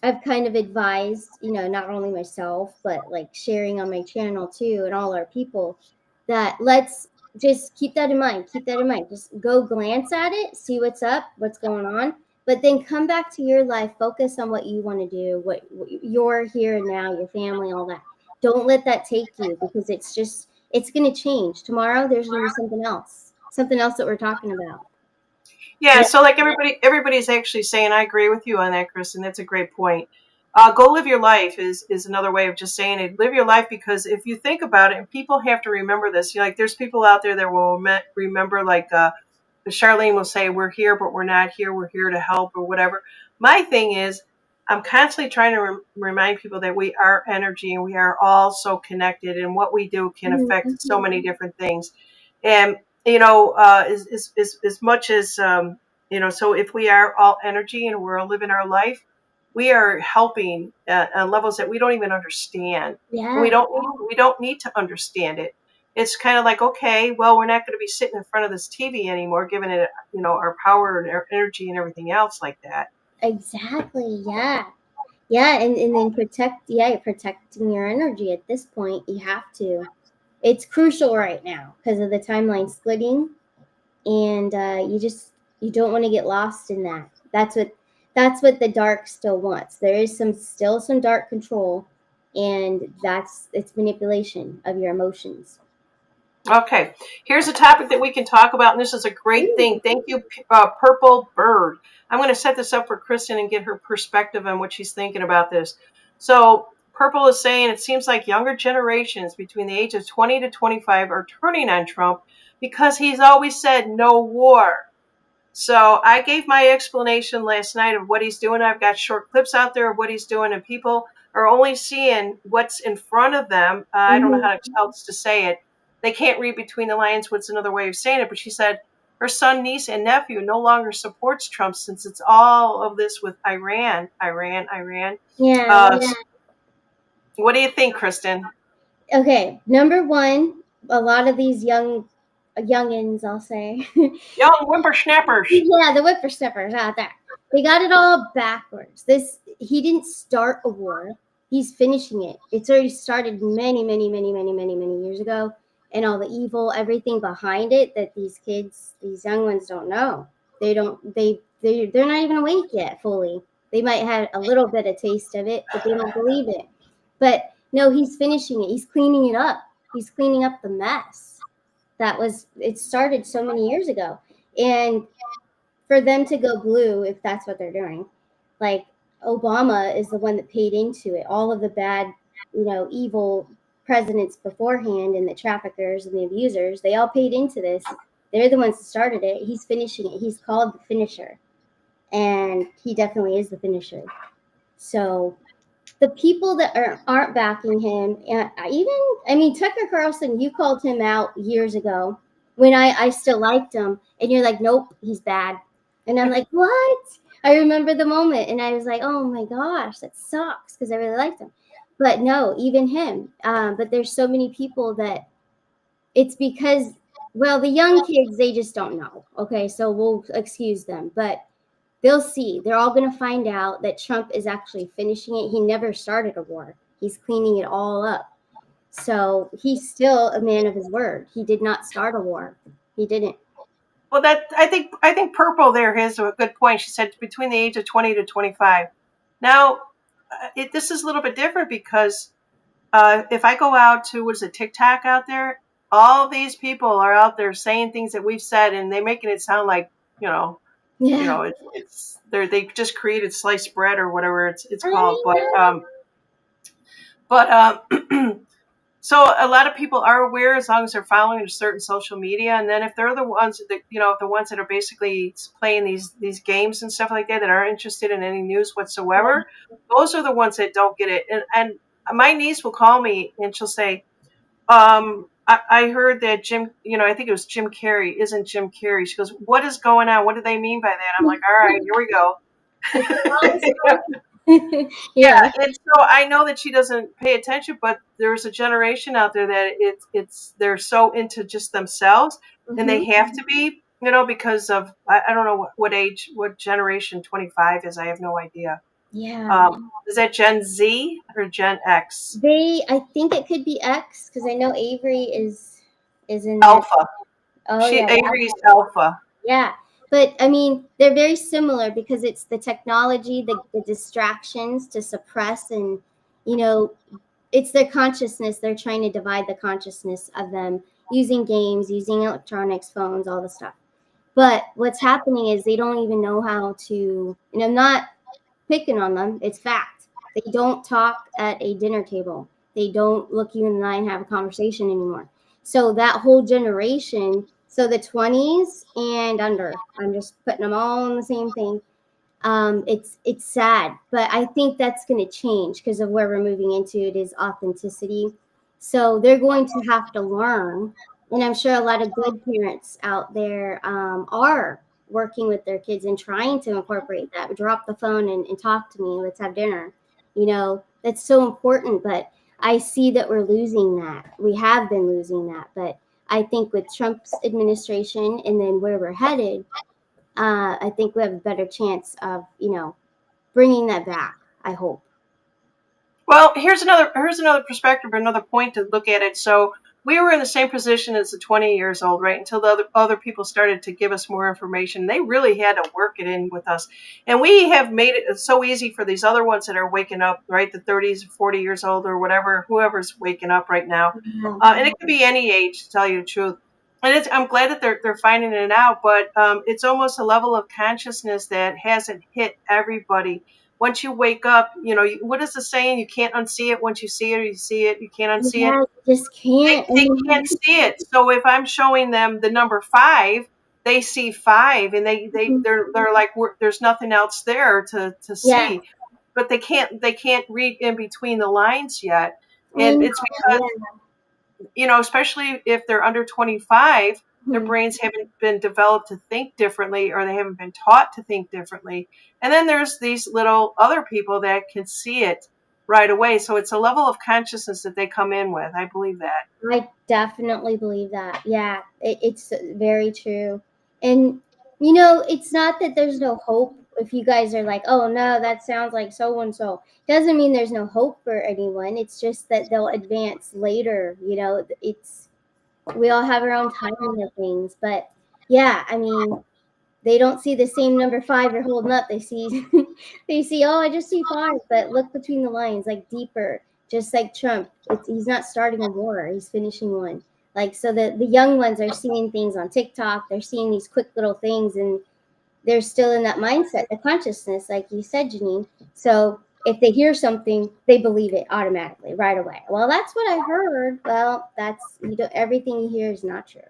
I've kind of advised, not only myself, but like sharing on my channel too and all our people that let's just keep that in mind. Keep that in mind. Just go glance at it, see what's up, what's going on, but then come back to your life, focus on what you want to do, what you're here and now, your family, all that. Don't let that take you because it's going to change. Tomorrow there's going to be something else that we're talking about. Yeah, Yeah. so like everybody's actually saying I agree with you on that, Kristen. That's a great point. Go live your life is another way of just saying it. Live your life because if you think about it, and people have to remember this. Like, there's people out there that will remember like Charlene will say, "We're here, but we're not here. We're here to help," or whatever. My thing is, I'm constantly trying to remind people that we are energy and we are all so connected, and what we do can affect so Mhm. many different things. And as much as so if we are all energy and we're all living our life, we are helping on levels that we don't even understand, and Yeah. we don't need to understand it. It's kind of like, okay, well, we're not going to be sitting in front of this TV anymore, giving it, our power and our energy and everything else like that. Exactly. Yeah. Yeah, and then protecting your energy at this point. You have to. It's crucial right now because of the timeline splitting, and you don't want to get lost in that. That's what the dark still wants. There is some dark control, and it's manipulation of your emotions. Okay, here's a topic that we can talk about, and this is a great thing. Thank you, Purple Bird. I'm going to set this up for Kristen and get her perspective on what she's thinking about this. So, Purple is saying it seems like younger generations between the age of 20 to 25 are turning on Trump because he's always said no war. So I gave my explanation last night of what he's doing. I've got short clips out there of what he's doing, and people are only seeing what's in front of them. I don't know Hmm. how else to say it. They can't read between the lines what's another way of saying it, but she said her son, niece, and nephew no longer supports Trump since it's all of this with Iran, Iran, Iran. Yeah. Uh, what do you think, Kristen? Okay. Number one, a lot of these youngins, I'll say. Young whippersnappers. Yeah, the whippersnappers out there. They got it all backwards. This He didn't start a war. He's finishing it. It's already started many, many, many, many, many, many years ago, and all the evil, everything behind it that these kids, these young ones, don't know. They don't. They're not even awake yet fully. They might have a little bit of taste of it, but they don't believe it. But no, he's finishing it. He's cleaning it up. He's cleaning up the mess it started so many years ago. And for them to go blue, if that's what they're doing, like Obama is the one that paid into it. All of the bad, evil presidents beforehand, and the traffickers and the abusers, they all paid into this. They're the ones that started it. He's finishing it. He's called the finisher, and he definitely is the finisher. So the people that aren't backing him, and I mean, Tucker Carlson, you called him out years ago when I still liked him, and you're like, nope, he's bad. And I'm like, what? I remember the moment, and I was like, oh my gosh, that sucks because I really liked him. But no, even him. But there's so many people that it's because, well, the young kids, they just don't know. Okay, so we'll excuse them. But they'll see. They're all going to find out that Trump is actually finishing it. He never started a war. He's cleaning it all up. So he's still a man of his word. He did not start a war. He didn't. Well, that I think Purple there has a good point. She said between the age of 20 to 25. Now, this is a little bit different because if I go out to what is it, TikTok out there, all these people are out there saying things that we've said, and they're making it sound like Yeah. they just created sliced bread or whatever it's called. I But know. but so a lot of people are aware as long as they're following a certain social media, and then if they're the ones that the ones that are basically playing these games and stuff like that aren't interested in any news whatsoever, those are the ones that don't get it. And my niece will call me and she'll say, I heard that I think it was Jim Carrey, isn't Jim Carrey. She goes, what is going on? What do they mean by that? I'm like, all right, here we go. Yeah. Yeah, and so I know that she doesn't pay attention, but there's a generation out there that it's they're so into just themselves, and they Hmm. have to be, because of I don't know what age, what generation 25 is. I have no idea. Yeah. Is that Gen Z or Gen X? I think it could be X because I know Avery is in there. Alpha. Oh yeah. Avery's Alpha. Yeah. But I mean, they're very similar because it's the technology, the distractions to suppress, and, you know, it's their consciousness. They're trying to divide the consciousness of them using games, using electronics, phones, all the stuff. But what's happening is they don't even know how to, and I'm not picking on them, it's fact. They don't talk at a dinner table. They don't look you in the eye and have a conversation anymore. So that whole generation, so the 20s and under, I'm just putting them all in the same thing. It's sad, but I think that's going to change because of where we're moving into. It is authenticity, so they're going to have to learn, and I'm sure a lot of good parents out there are working with their kids and trying to incorporate that. Drop the phone and talk to me. Let's have dinner. That's so important. But I see that we're losing that. We have been losing that, but I think with Trump's administration and then where we're headed, I think we have a better chance of, bringing that back. I hope. Well, here's another perspective, another point to look at it. So we were in the same position as the 20 years old, right? Until the other people started to give us more information. They really had to work it in with us, and we have made it so easy for these other ones that are waking up, right? The 30s, 40 years old, or whatever, whoever's waking up right now, Yeah. and it could be any age, to tell you the truth. And I'm glad that they're finding it out, but it's almost a level of consciousness that hasn't hit everybody. Once you wake up, what is the saying? You can't unsee it. Once you see it or you see it, you can't unsee it. Yeah, just can't. They can't see it. So if I'm showing them the number 5, they see 5, and they're like, there's nothing else there to Yeah, see. But they can't read in between the lines yet, I and know. it's because, especially if they're under 25, their Yeah. brains haven't been developed to think differently, or they haven't been taught to think differently. And then there's these little other people that can see it right away. So it's a level of consciousness that they come in with. I believe that. I definitely believe that. Yeah, it's very true. And it's not that there's no hope. If you guys are like, oh no, that sounds like so and so, doesn't mean there's no hope for anyone. It's just that they'll advance later. It's we all have our own timing of things. But yeah, I mean, they don't see the same number 5 you're holding up. They see they see, oh, I just see 5, but look between the lines, like deeper. Just like Trump, he's not starting a war; he's finishing one. Like so, the young ones are seeing things on TikTok. They're seeing these quick little things, and they're still in that mindset, the consciousness, like you said, Janine. So if they hear something, they believe it automatically right away. Well, that's what I heard. Well, that's everything you hear is not true.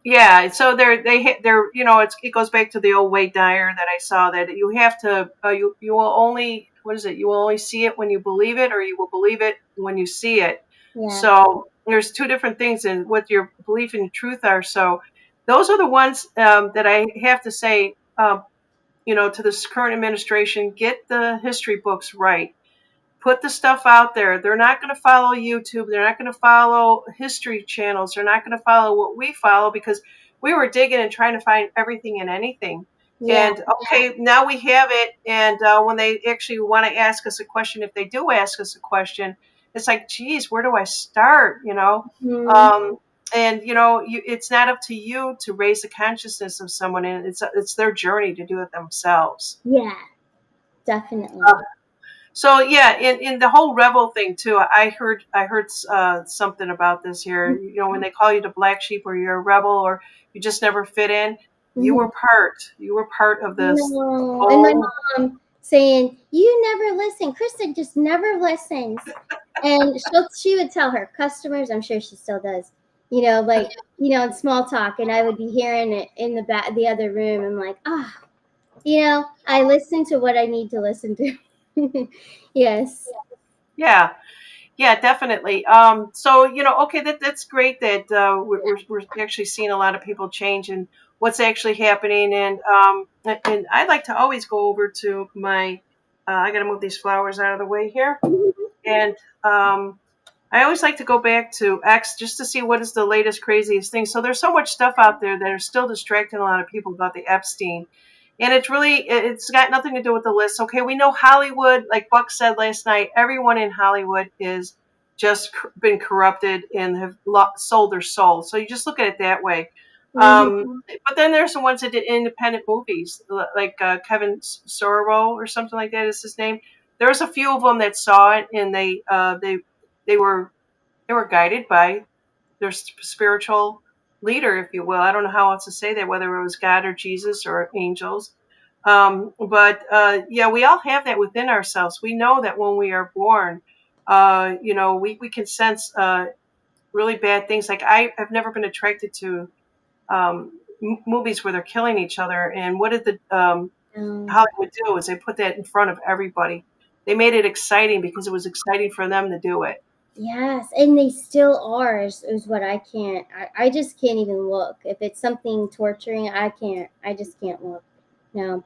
Yeah, so it goes back to the old Wade Dyer that I saw, that you have to you will only, what is it, you will only see it when you believe it, or you will believe it when you see it. Yeah, So there's two different things in what your belief and truth are. So those are the ones that I have to say, to this current administration: get the history books right. Put the stuff out there. They're not going to follow YouTube. They're not going to follow history channels. They're not going to follow what we follow, because we were digging and trying to find everything and anything. yeah, And okay, now we have it. And when they actually want to ask us a question, if they do ask us a question, it's like, geez, where do I start? mhm. Um, and it's not up to you to raise the consciousness of someone, and it's their journey to do it themselves. Yeah, definitely. So yeah, in the whole rebel thing too, I heard something about this here. When they call you the black sheep, or you're a rebel, or you just never fit in, Mhm. you were part of this No, and my whole. mom saying, "You never listen. Kristen just never listens." And she would tell her customers, I'm sure she still does, like, in small talk, and I would be hearing it in the other room. I'm like, I listen to what I need to listen to. Yes. Yeah, yeah, definitely. So okay, that's great that we're actually seeing a lot of people change, and what's actually happening. And I'd like to always go over to my. I got to move these flowers out of the way here. And I always like to go back to X just to see what is the latest, craziest thing. So there's so much stuff out there that are still distracting a lot of people about the Epstein. And it's got nothing to do with the list. Okay, we know Hollywood, like Buck said last night, everyone in Hollywood is just been corrupted and have sold their soul. So you just look at it that way. Mhm. But then there's the ones that did independent movies, like Kevin Sorbo or something like that is his name. There's a few of them that saw it, and they were guided by their spiritual leader, if you will. I don't know how else to say that, whether it was God or Jesus or angels. But yeah, we all have that within ourselves. We know that when we are born, we can sense really bad things. Like I've never been attracted to movies where they're killing each other. And what did the Um, Hollywood do is they put that in front of everybody. They made it exciting because it was exciting for them to do it. yes, and they still are, is what I can't. I just can't even look. If it's something torturing, I just can't look. No.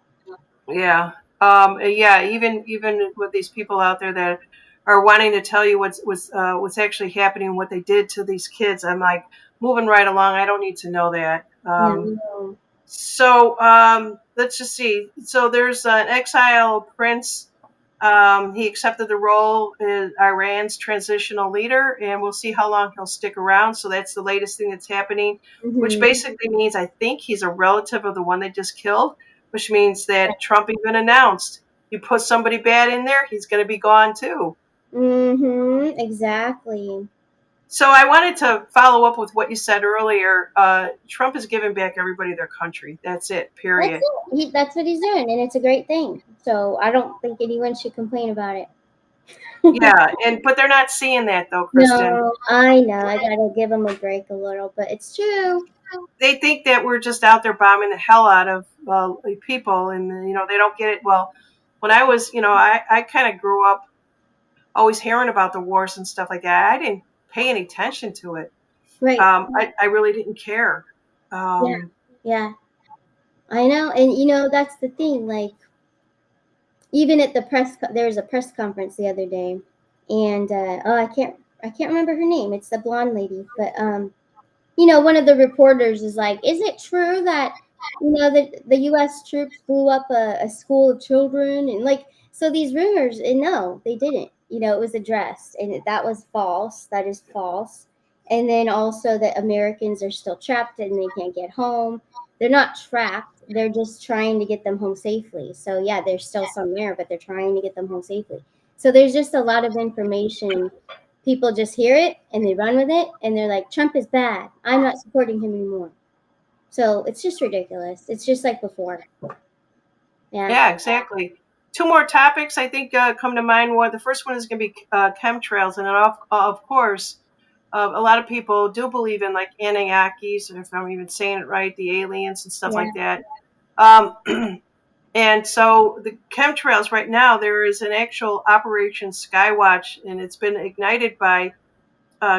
Yeah. Yeah. Even with these people out there that are wanting to tell you what's actually happening, what they did to these kids, I'm like, moving right along. I don't need to know that. No. So let's just see. So there's an exile prince. He accepted the role as Iran's transitional leader, and we'll see how long he'll stick around. So that's the latest thing that's happening, which Hmm. basically means I think he's a relative of the one they just killed, which means that Trump even announced you put somebody bad in there, he's going to be gone too. Exactly. So I wanted to follow up with what you said earlier. Trump is giving back everybody their country. That's it. That's Period. it. That's what he's doing, and it's a great thing. So I don't think anyone should complain about it. Yeah, and but they're not seeing that though, Kristen. No, I know. I gotta give him a break a little, but it's true. They think that we're just out there bombing the hell out of people, and they don't get it. Well, when I was, I kind of grew up always hearing about the wars and stuff like that. I didn't pay any attention to it. Right. I really didn't care. Yeah. Um, Yeah. I know, and that's the thing. Like, even at the there was a press conference the other day, and oh, I can't remember her name. It's the blonde lady, but one of the reporters is like, "Is it true that that the U.S. troops blew up a school of children?" And like, so these rumors, and no, they didn't. It was addressed, and that was false. That is false. And then also that Americans are still trapped and they can't get home. They're not trapped. They're just trying to get them home safely. So yeah, there's still some there, but they're trying to get them home safely. So there's just a lot of information. People just hear it and they run with it, and they're like, Trump is bad. I'm not supporting him anymore. So it's just ridiculous. It's just like before. Yeah. yeah, exactly. Two more topics I think come to mind. One, the first one is going to be chemtrails, and of course, a lot of people do believe in like Anunnakis, if I'm even saying it right, the aliens and stuff Yeah. like that. Um, and so the chemtrails right now, there is an actual Operation Skywatch, and it's been ignited by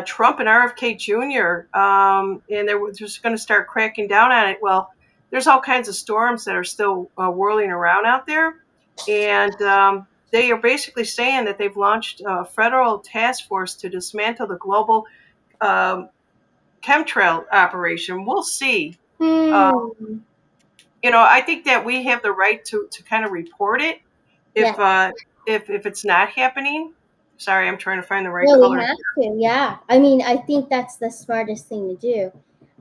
Trump and RFK Jr. And they're just going to start cracking down on it. Well, there's all kinds of storms that are still whirling around out there, and they are basically saying that they've launched a federal task force to dismantle the global um, chemtrail operation. We'll see. Uh, Hmm. I think that we have the right to kind of report it if Yes. if it's not happening. Sorry, I'm trying to find the right No, we color. have to. Yeah. I mean, I think that's the smartest thing to do.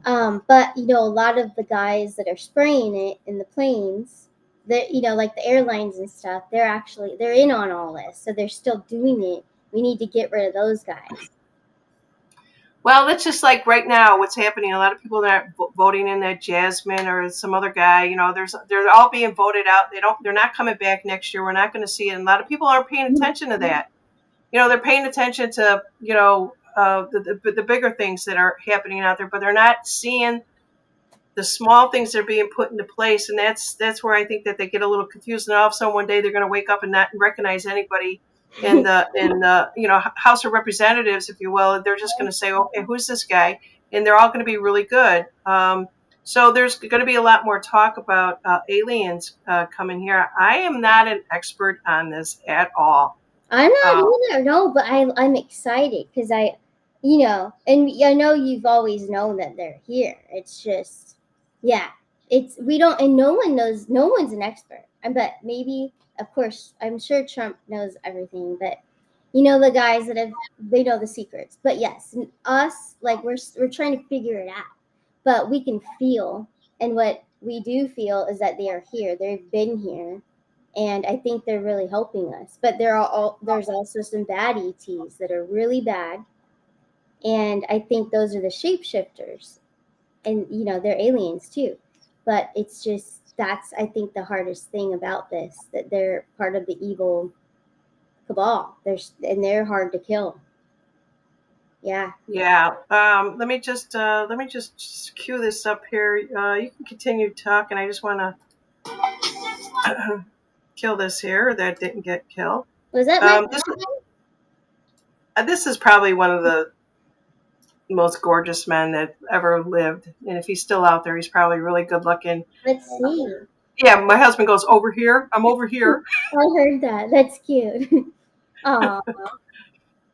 But a lot of the guys that are spraying it in the planes, that like the airlines and stuff, they're in on all this, so they're still doing it. We need to get rid of those guys. Well, it's just like right now, what's happening. A lot of people that are voting in that Jasmine or some other guy. They're all being voted out. They're not coming back next year. We're not going to see it. And a lot of people aren't paying attention to that. They're paying attention to the bigger things that are happening out there, but they're not seeing the small things that are being put into place, and that's where I think that they get a little confused. And all of a sudden, one day they're going to wake up and not recognize anybody in the House of Representatives, if you will. They're just going to say, "Okay, who's this guy?" And they're all going to be really good. So there's going to be a lot more talk about aliens coming here. I am not an expert on this at all. I'm not Uh, either, no, but I'm excited because and I know you've always known that they're here. It's just, yeah, we don't, and no one knows, no one's an expert. But maybe, of course, I'm sure Trump knows everything, but the guys that they know the secrets. But yes, us, like, we're trying to figure it out, but we can feel, and what we do feel is that they are here. They've been here, and I think they're really helping us. But there's also some bad ETs that are really bad, and I think those are the shapeshifters, and they're aliens too. But it's just that's I think the hardest thing about this, that they're part of the evil cabal. They're hard to kill. Yeah. yeah. Let me just cue this up here. You can continue talking. I just want to kill this here that didn't get killed. Was that my? Um, this this is probably one of the most gorgeous men that ever lived, and if he's still out there, he's probably really good looking. Let's see. Yeah, my husband goes over here. I'm over here. I heard that. That's cute. Oh,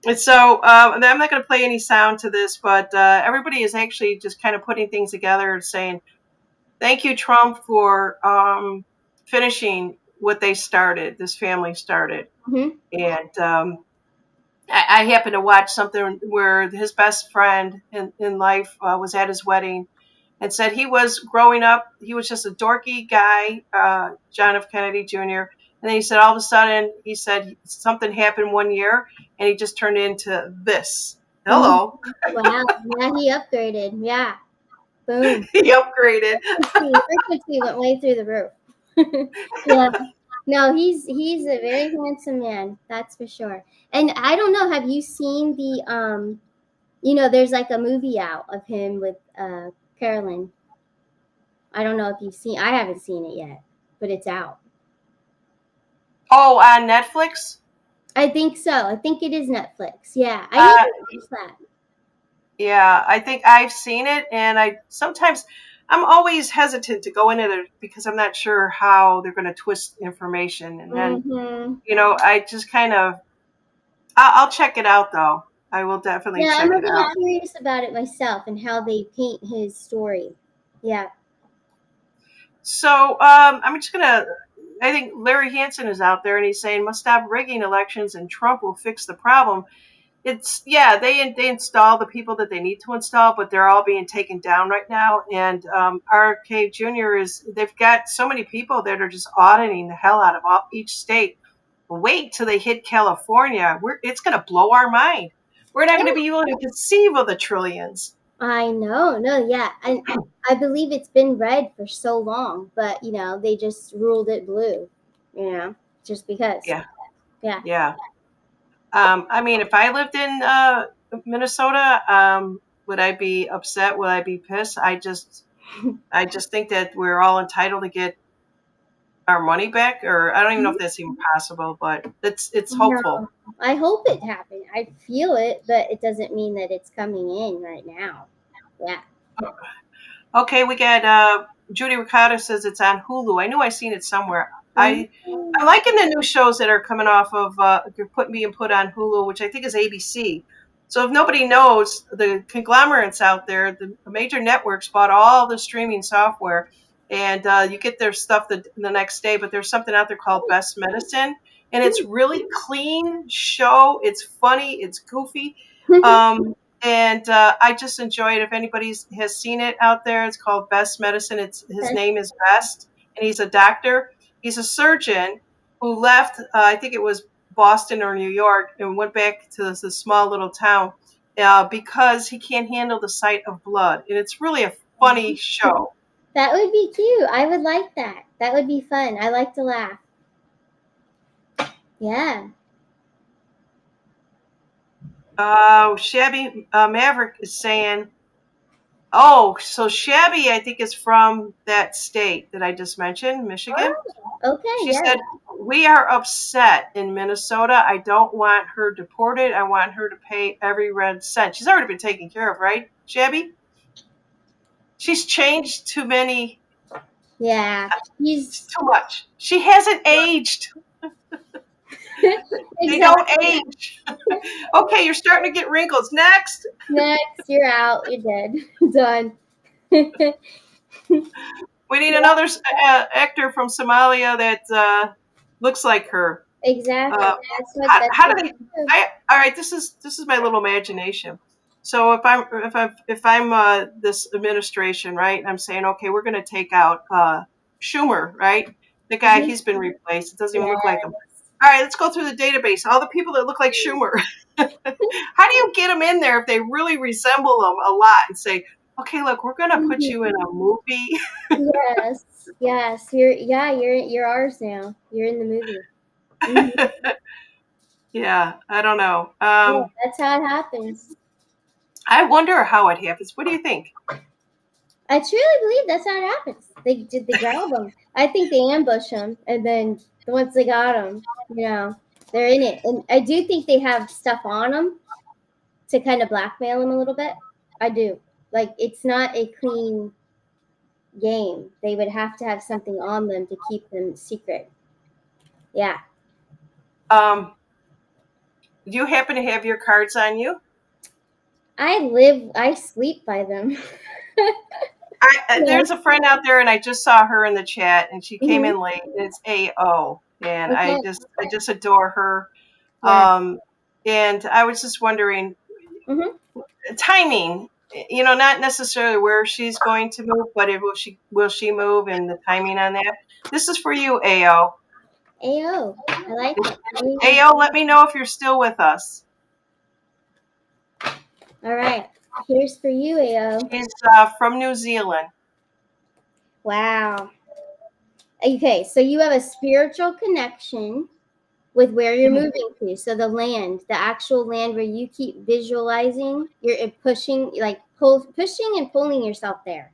And so I'm not going to play any sound to this, but everybody is actually just kind of putting things together and saying, "Thank you, Trump, for finishing what they started. This family started, Mm-hmm. and I happened to watch something where his best friend in life was at his wedding and said he was growing up, he was just a dorky guy, John F. Kennedy Jr. And then he said all of a sudden, he said something happened one year and he just turned into this. Mm-hmm. Hello. Wow. Yeah, he upgraded. Yeah. Boom. He upgraded. Frequency went way through the roof. Yeah. No, he's a very handsome man, that's for sure. And I don't know, have you seen the there's like a movie out of him with Carolyn. I don't know if you've seen I haven't seen it yet, but it's out. Oh, on Netflix? I think so. I think it is Netflix. Yeah. I need Uh, to watch that. yeah, I think I've seen it, and I'm always hesitant to go into it because I'm not sure how they're going to twist information, and then Mm-hmm. I just kind of I'll check it out though. I will definitely Yeah, I'm check a it little out. curious about it myself and how they paint his story. Yeah. So I'm just gonna. I think Larry Hansen is out there and he's saying must stop rigging elections and Trump will fix the problem. It's yeah, they install the people that they need to install, but they're all being taken down right now. And RK Jr. they've got so many people that are just auditing the hell out of each state. Wait till they hit California. It's going to blow our mind. We're not going to be able to conceive of the trillions. I know. No, yeah. And I believe it's been red for so long, but they just ruled it blue, just because. Yeah, Yeah. yeah. I mean, if I lived in Minnesota, would I be upset? Would I be pissed? I just think that we're all entitled to get our money back, or I don't even know if that's even possible, but it's hopeful. No. I hope it happened. I feel it, but it doesn't mean that it's coming in right now. Yeah. Okay, we got Judy Ricotta says it's on Hulu. I knew I seen it somewhere. Mhm. I'm liking the new shows that are coming off of being put on Hulu, which I think is ABC. So if nobody knows, the conglomerates out there, the major networks bought all the streaming software, and you get their stuff the next day. But there's something out there called Best Medicine, and it's really clean show. It's funny. It's goofy. Um, and I just enjoy it. If anybody has seen it out there, it's called Best Medicine. His That's name is Best, and he's a doctor. He's a surgeon who left. I think it was Boston or New York, and went back to this small little town because he can't handle the sight of blood. And it's really a funny show. That would be cute. I would like that. That would be fun. I like to laugh. Yeah. Shabby Maverick is saying, "Oh, so Shabby, I think is from that state that I just mentioned, Michigan." Oh, okay. She Yeah. said, "We are upset in Minnesota. I don't want her deported. I want her to pay every red cent." She's already been taken care of, right, Shabby? She's changed too many. Yeah. It's He's too much. She hasn't aged. They don't exactly. age. Okay, you're starting to get wrinkles. Next. Next, you're out. You're dead. Done. We need another actor from Somalia that looks like her. Exactly. Uh, how do they? All right. This is my little imagination. So if I'm this administration, right? I'm saying, okay, we're going to take out Schumer, right? The guy, Mhm. he's been replaced. It doesn't even look like him. Yes. All right, let's go through the database. All the people that look like Schumer. How do you get them in there if they really resemble them a lot and say, okay, look, we're going to put you in Mhm. a movie? Yes. Yes. You're ours now. You're in the movie. Hmm. Yeah, I don't know. Yeah, that's how it happens. I wonder how it happens. What do you think? I truly believe that's how it happens. They grab them. I think they ambush them, and then once they got them, they're in it. And I do think they have stuff on them to kind of blackmail them a little bit. I do. Like it's not a clean game. They would have to have something on them to keep them secret. Yeah. Um, do you happen to have your cards on you? I sleep by them. Yeah. There's a friend out there, and I just saw her in the chat, and she came Hmm. in late. It's AO, and Okay. I just adore her. Yeah. Um, and I was just wondering Hmm. timing. You know, not necessarily where she's going to move, but will she move and the timing on that. This is for you, AO. AO. I like it. AO. AO, let me know if you're still with us. All right. Here's for you, AO. She's from New Zealand. Wow. Okay, so you have a spiritual connection with where you're moving to. So the land, the actual land where you keep visualizing, you're pushing, like pushing and pulling yourself there.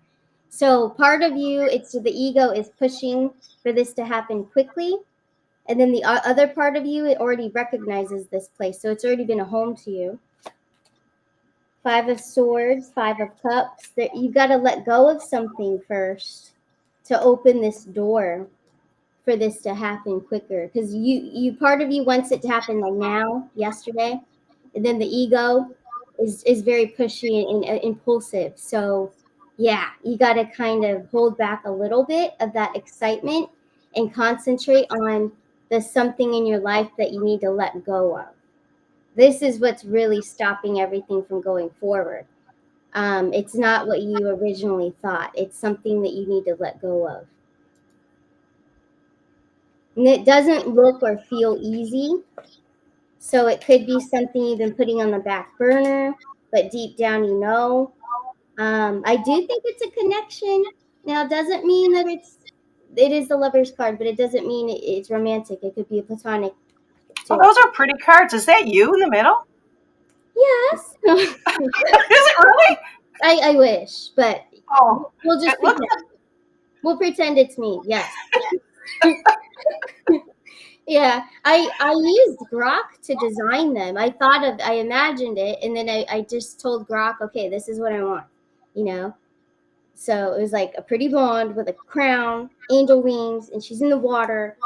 So part of you, it's the ego is pushing for this to happen quickly, and then the other part of you, it already recognizes this place, so it's already been a home to you. Five of Swords, Five of Cups. That you got to let go of something first to open this door for this to happen quicker, because you part of you wants it to happen like now, yesterday, and then the ego is very pushy and impulsive. So yeah, you got to kind of hold back a little bit of that excitement and concentrate on the something in your life that you need to let go of. This is what's really stopping everything from going forward. It's not what you originally thought. It's something that you need to let go of. And it doesn't look or feel easy. So it could be something you've been putting on the back burner, but deep down you know. I do think it's a connection. Now, it doesn't mean that it is the lover's card, but it doesn't mean it's romantic. It could be a platonic Oh, too. those are pretty cards. Is that you in the middle? Yes. Is it really? I wish, but Oh, we'll just it looks. pretend. We'll pretend it's me. Yes. Yeah, I used Grok to design them. I imagined it, and then I just told Grok, okay, this is what I want, you know. So it was like a pretty blonde with a crown, angel wings, and she's in the water,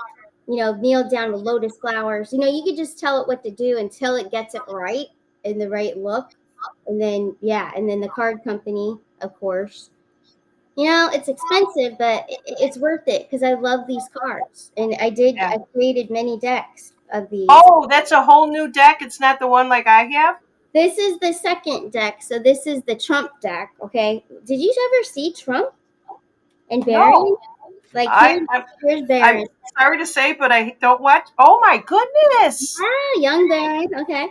kneeled down with lotus flowers. You could just tell it what to do until it gets it right in the right look, and then yeah, and then the card company, of course. It's expensive, but it's worth it because I love these cards, and Yeah. I created many decks of these. Oh, that's a whole new deck. It's not the one like I have. This is the second deck, so this is the Trump deck. Okay, did you ever see Trump and No, Barron? Like I, I'm, here's I'm Barron. sorry to say, but I don't watch. Oh my goodness! Ah, young Barron. Okay,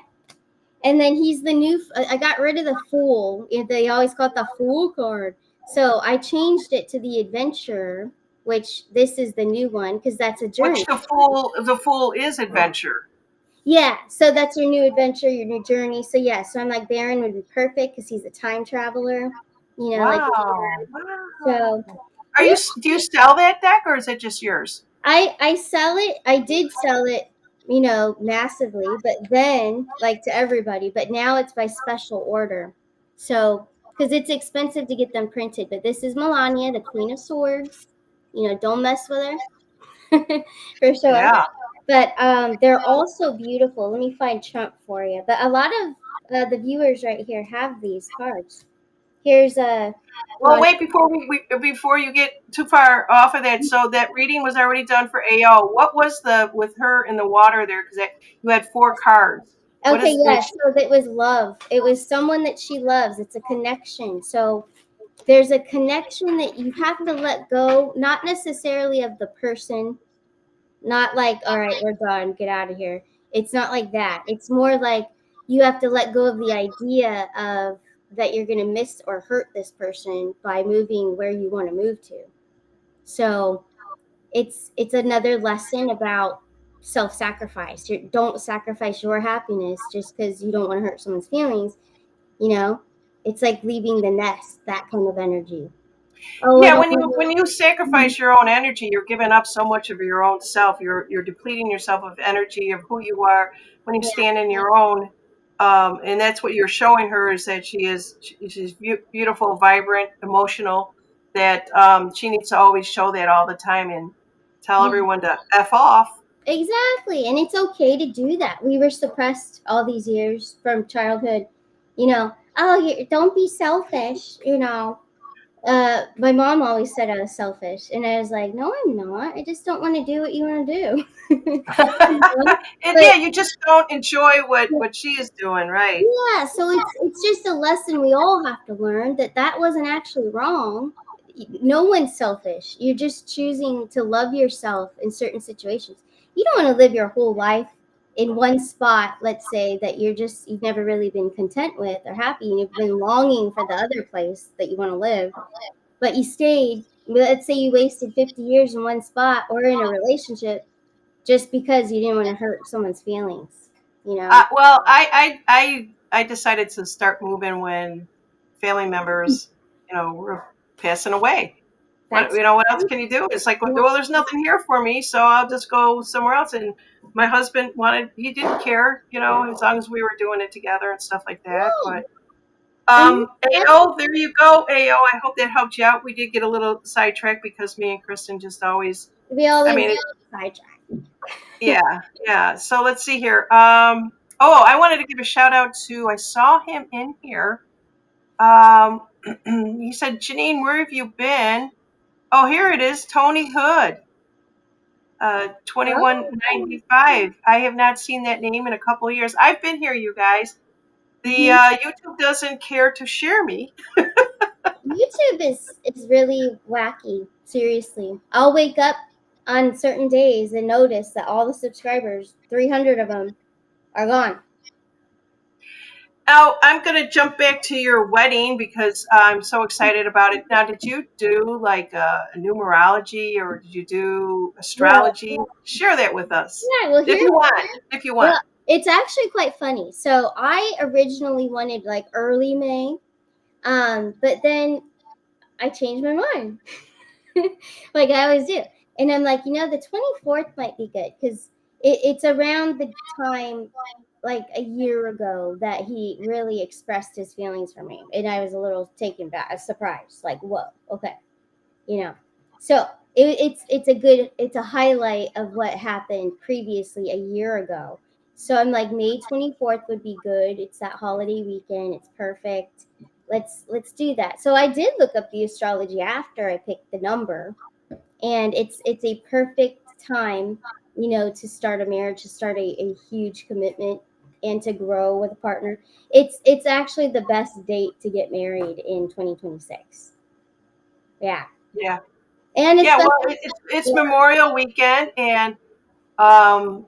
and then he's the new. I got rid of the Fool. They always call it the Fool card, so I changed it to the Adventure, which this is the new one because that's a Which journey. the fool is adventure. Yeah, so that's your new adventure, your new journey. So yeah, so I'm like Baron would be perfect because he's a time traveler, like Wow, so. wow. Are Yeah, do you sell that deck or is it just yours? I sell it. I did sell it, massively, but then like to everybody. But now it's by special order. So because it's expensive to get them printed. But this is Melania, the Queen of Swords. Don't mess with her for sure. Yeah. But they're also beautiful. Let me find Trump for you. But a lot of the viewers right here have these cards. Here's a Well, Ron. wait before before you get too far off of that. So that reading was already done for AO. What was the with her in the water there? Because you had four cards. What Okay, is yeah. this? So it was love. It was someone that she loves. It's a connection. So there's a connection that you have to let go, not necessarily of the person, not like, all right, we're done, get out of here. It's not like that. It's more like you have to let go of the idea of that you're going to miss or hurt this person by moving where you want to move to. So it's another lesson about self-sacrifice. Don't sacrifice your happiness just because you don't want to hurt someone's feelings. You know, it's like leaving the nest. That kind of energy. Oh, I Yeah, don't when you know. sacrifice your own energy, you're giving up so much of your own self. You're depleting yourself of energy of who you are when you Yeah, stand in your own. And that's what you're showing her is that she's beautiful, vibrant, emotional. That she needs to always show that all the time and tell yeah, everyone to f off. exactly. And it's okay to do that. We were suppressed all these years from childhood. Oh, don't be selfish. My mom always said I was selfish, and I was like, no, I'm not. I just don't want to do what you want to do. You know? And But yeah, you just don't enjoy what she is doing, right? yeah, so it's just a lesson we all have to learn that that wasn't actually wrong. No one's selfish. You're just choosing to love yourself in certain situations. You don't want to live your whole life in one spot, let's say that you've never really been content with or happy, and you've been longing for the other place that you want to live, but you stayed. Let's say you wasted 50 years in one spot or in a relationship just because you didn't want to hurt someone's feelings, you know? Well, I decided to start moving when family members, were passing away. That's What else can you do? It's like, well, there's nothing here for me, so I'll just go somewhere else. And my husband he didn't care, as long as we were doing it together and stuff like that. yeah. But And that's AO, there you go, AO. I hope that helped you out. We did get a little sidetracked because me and Kristen just always, we I always mean, sidetrack. yeah, yeah. So let's see here. I wanted to give a shout out to, I saw him in here. Um, he said, Janine, where have you been? Oh, here it is, Tony Hood, Oh, 2195. I have not seen that name in a couple of years. I've been here, you guys. The mhm. YouTube doesn't care to share me. YouTube is really wacky. Seriously, I'll wake up on certain days and notice that all the subscribers, 300 of them, are gone. Now, I'm going to jump back to your wedding because I'm so excited about it. Now, did you do like a numerology or did you do Well, astrology? Share that with us yeah. Well, if here, you want. If you want. well, it's actually quite funny. So I originally wanted like early May, but then I changed my mind. Like I always do. And I'm like, the 24th might be good because it's around the time, like a year ago, that he really expressed his feelings for me. And I was a little taken back, surprised, like, whoa, okay, you know. So it's a highlight of what happened previously a year ago. So I'm like, May 24th would be good. It's that holiday weekend. It's perfect. Let's do that. So I did look up the astrology after I picked the number, and it's a perfect time, to start a marriage, to start a huge commitment, and to grow with a partner. It's actually the best date to get married in 2026. Yeah. Yeah. And Yeah. Well, especially, it's yeah, Memorial Weekend, and and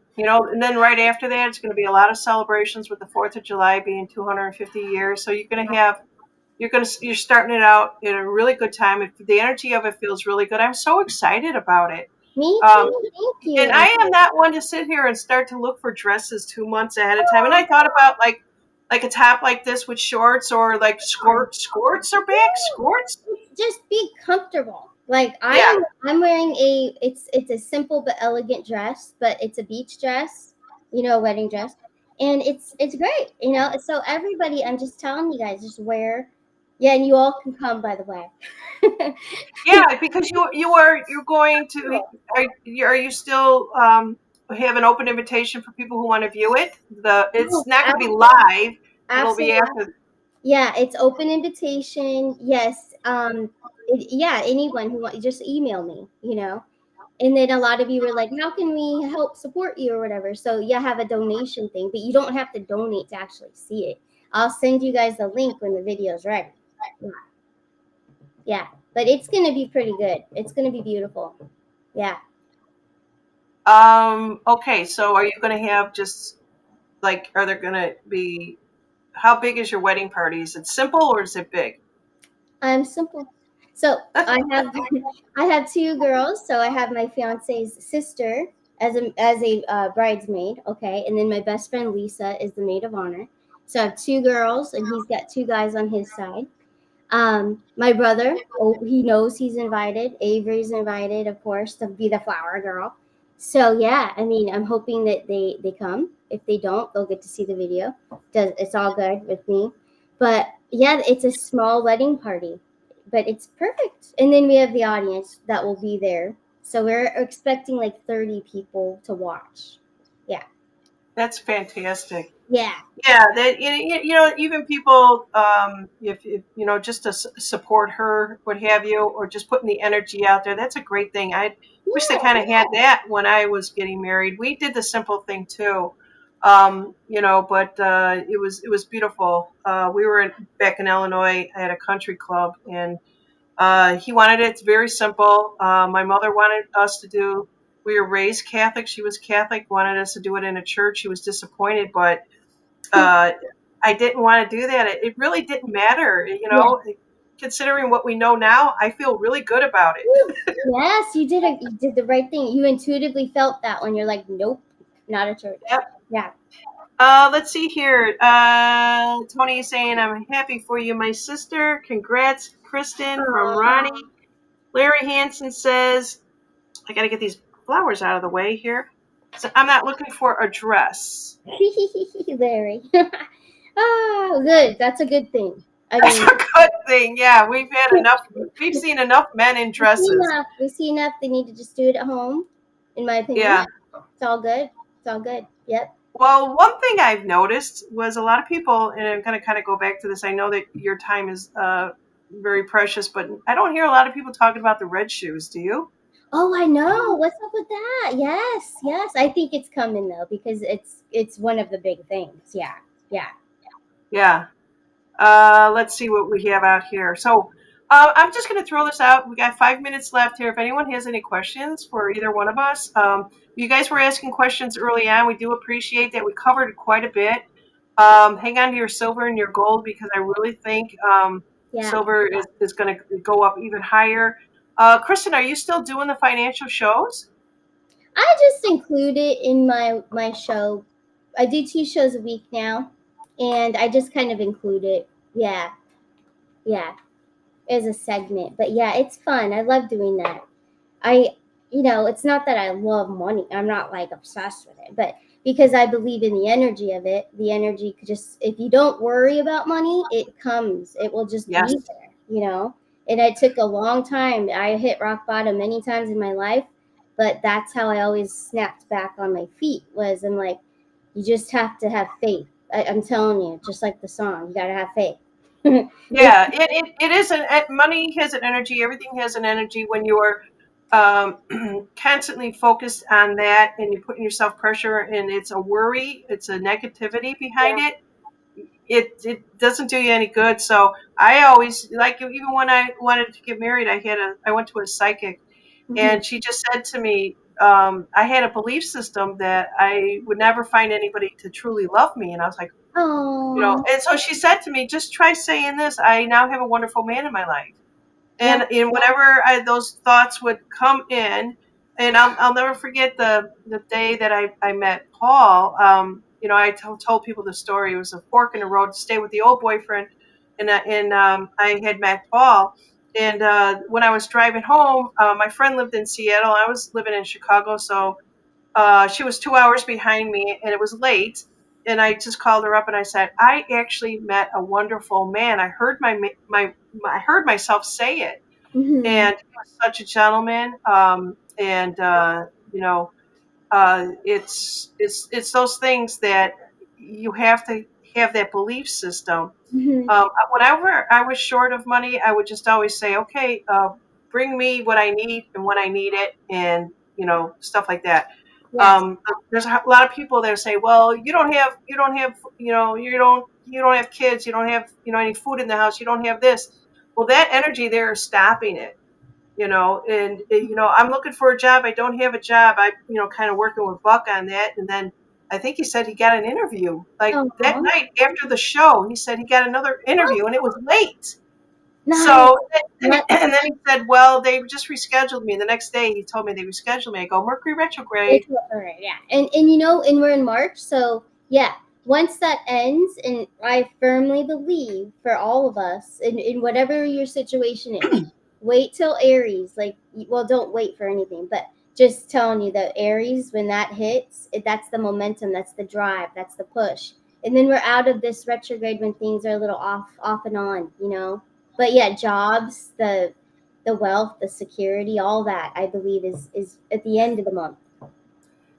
then right after that, it's going to be a lot of celebrations with the 4th of July being 250 years. So you're starting it out in a really good time. The energy of it feels really good. I'm so excited about it. me Um, too, thank and you. I am not one to sit here and start to look for dresses 2 months ahead of time. And I thought about like a top like this with shorts or like skirts are back. Skirts. Just be comfortable. Like Yeah, I'm wearing it's a simple but elegant dress, but it's a beach dress, a wedding dress. And it's great, So everybody, I'm just telling you guys, just wear. Yeah, and you all can come, by the way. yeah. Because you're going to are you still have an open invitation for people who want to view it? Oh, It's not going to be live. It'll be absolutely. after. Yeah, it's open invitation. Yes. Yeah, anyone who wants, just email me, And then a lot of you were like, how can we help support you or whatever? So yeah, have a donation thing, but you don't have to donate to actually see it. I'll send you guys the link when the video's ready. Yeah. Yeah. But it's gonna be pretty good. It's gonna be beautiful. Yeah. Okay, so are you going to have just like are there going to be how big is your wedding party? Is it simple or is it big? I'm simple. So I have I have two girls. So I have my fiance's sister as a bridesmaid, okay, and then my best friend Lisa is the maid of honor. So I have two girls, and he's got two guys on his side. My brother, oh, he knows he's invited. Avery's invited, of course, to be the flower girl. So yeah, I mean, I'm hoping that they come. If they don't, they'll get to see the video. It's all good with me. But yeah, it's a small wedding party, but it's perfect. And then we have the audience that will be there. So we're expecting like 30 people to watch. Yeah. That's fantastic. Yeah. Yeah, that even people, if just to support her, what have you, or just putting the energy out there. That's a great thing. I wish they Yeah. kind of had that when I was getting married. We did the simple thing too, but it was beautiful. We were back in Illinois at a country club, and he wanted it very simple. My mother wanted us to do. We were raised Catholic. She was Catholic. Wanted us to do it in a church. She was disappointed, but uh, I didn't want to do that. It really didn't matter, Yeah. considering what we know now. I feel really good about it. Yes, you did the right thing. You intuitively felt that when you're like, nope, not a church. Yep. Yeah. Let's see here. Tony is saying, I'm happy for you, my sister. Congrats, Kristen from Ronnie. Aw. Larry Hansen says, I got to get these flowers out of the way here. So I'm not looking for a dress. Larry. Ah, good. That's a good thing. I That's mean, a good thing. Yeah, we've had enough. We've seen enough men in we see dresses. enough. We see enough. They need to just do it at home, in my opinion. Yeah. It's all good. It's all good. Yep. Well, one thing I've noticed was a lot of people, and I'm going to kind of go back to this. I know that your time is very precious, but I don't hear a lot of people talking about the red shoes. Do you? Oh, I know. What's up with that? Yes, yes. I think it's coming though because it's one of the big things. Yeah, yeah. Yeah. Let's see what we have out here. So I'm just going to throw this out. We got 5 minutes left here. If anyone has any questions for either one of us, you guys were asking questions early on. We do appreciate that. We covered quite a bit. Hang on to your silver and your gold because I really think Yeah. silver is going to go up even higher. Kristen, are you still doing the financial shows? I just include it in my show. I do 2 shows a week now, and I just kind of include it. Yeah, yeah, as a segment. But yeah, it's fun. I love doing that. I, it's not that I love money. I'm not like obsessed with it, but because I believe in the energy of it, the energy could just, if you don't worry about money, it comes. It will just Yes. be there. And it took a long time. I hit rock bottom many times in my life, but that's how I always snapped back on my feet was I'm like, you just have to have faith. I'm telling you, just like the song, you got to have faith. It, Yeah, it is money has an energy. Everything has an energy when you're um, constantly focused on that and you're putting yourself pressure and it's a worry, it's a negativity behind yeah. it. It doesn't do you any good. So I always like even when I wanted to get married, I went to a psychic Hmm. and she just said to me, I had a belief system that I would never find anybody to truly love me, and I was like, Oh, and so she said to me, just try saying this. I now have a wonderful man in my life. yeah. And whenever those thoughts would come in, and I'll never forget the day that I met Paul. I told people the story. It was a fork in the road to stay with the old boyfriend, and I had met Paul. And when I was driving home, my friend lived in Seattle. I was living in Chicago, so she was 2 hours behind me, and it was late. And I just called her up and I said, "I actually met a wonderful man. I heard I heard myself say it, Hmm. and he was such a gentleman. And you know, it's those things that you have to have that belief system. Hmm. Whenever I was short of money, I would just always say, "Okay, bring me what I need and when I need it," and stuff like that. Yes. There's a lot of people that say, "Well, you don't have kids, you don't have any food in the house, you don't have this." Well, that energy there is stopping it. And I'm looking for a job. I don't have a job. I kind of working with Buck on that, and then I think he said he got an interview like that Oh, night after the show. He said he got another interview, and it was late. nice. So What? and then he said, "Well, they just rescheduled me." The next day, he told me they rescheduled me. I go, "Mercury retrograde." It's over, yeah. And we're in March, so yeah. Once that ends, and I firmly believe for all of us, in whatever your situation is, wait till Aries. Like, well, don't wait for anything, but just telling you that Aries, when that hits, that's the momentum, that's the drive, that's the push. And then we're out of this retrograde when things are a little off and on. But yeah, jobs, the wealth, the security, all that I believe is at the end of the month.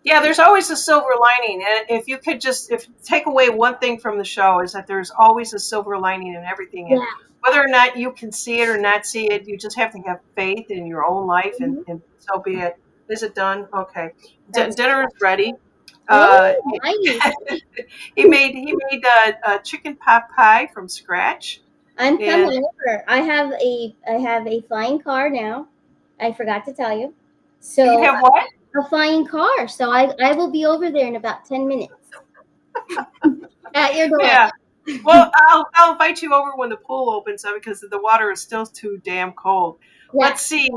Yeah, there's always a silver lining, and if you could just if take away one thing from the show is that there's always a silver lining in everything, and Yeah. whether or not you can see it or not see it, you just have to have faith in your own life, Mhm. and so be it. Is it done? Okay, That's dinner is ready. Uh, oh, nice. he made a chicken pot pie from scratch, I'm and coming over. I have a flying car now. I forgot to tell you. you So have what? a flying car. So I will be over there in about 10 minutes at your door. Yeah. Well, I'll invite you over when the pool opens up because the water is still too damn cold. Yeah. Let's see.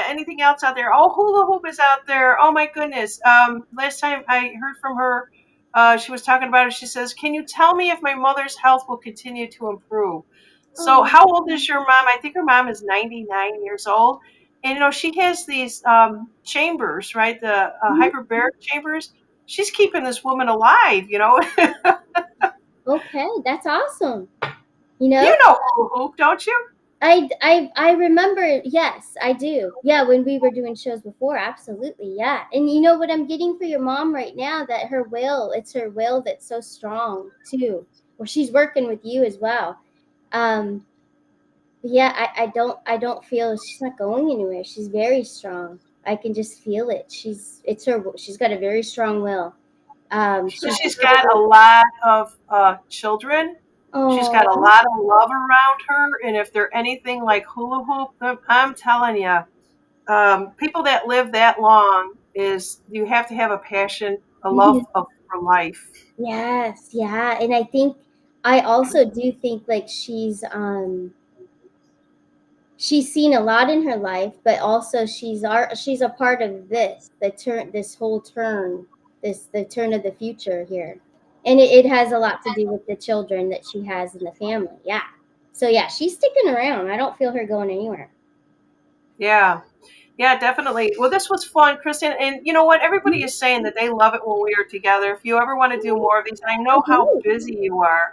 Anything else out there? Oh, hula hoop is out there. Oh my goodness. Last time I heard from her, she was talking about it. She says, "Can you tell me if my mother's health will continue to improve?" So, Oh. how old is your mom? I think her mom is 99 years old, and she has these chambers, right? The Mhm. hyperbaric chambers. She's keeping this woman alive. Okay, that's awesome. You You know, know hula hoop, don't you? I remember. Yes, I do. Yeah, when we were doing shows before, absolutely. Yeah, and you know what I'm getting for your mom right now? That her will, it's her will that's so strong too. Well, she's working with you as well. Um, but yeah, I don't feel she's not going anywhere. She's very strong. I can just feel it. She's got a very strong will. So She's she's got a lot of children. She's got a oh lot of love around her, and if they're anything like hula hoop, I'm telling you, people that live that long is you have to have a passion, a love of for life. yes, yeah, and I also do think like she's seen a lot in her life, but also she's a part of this whole turn, the turn of the future here, and it has a lot to do with the children that she has in the family. Yeah, so yeah, she's sticking around. I don't feel her going anywhere. Yeah. Yeah, definitely. Well, this was fun, Kristen. And you know what? Everybody is saying that they love it when we are together. If you ever want to do more of these, and I I know how do. busy you are.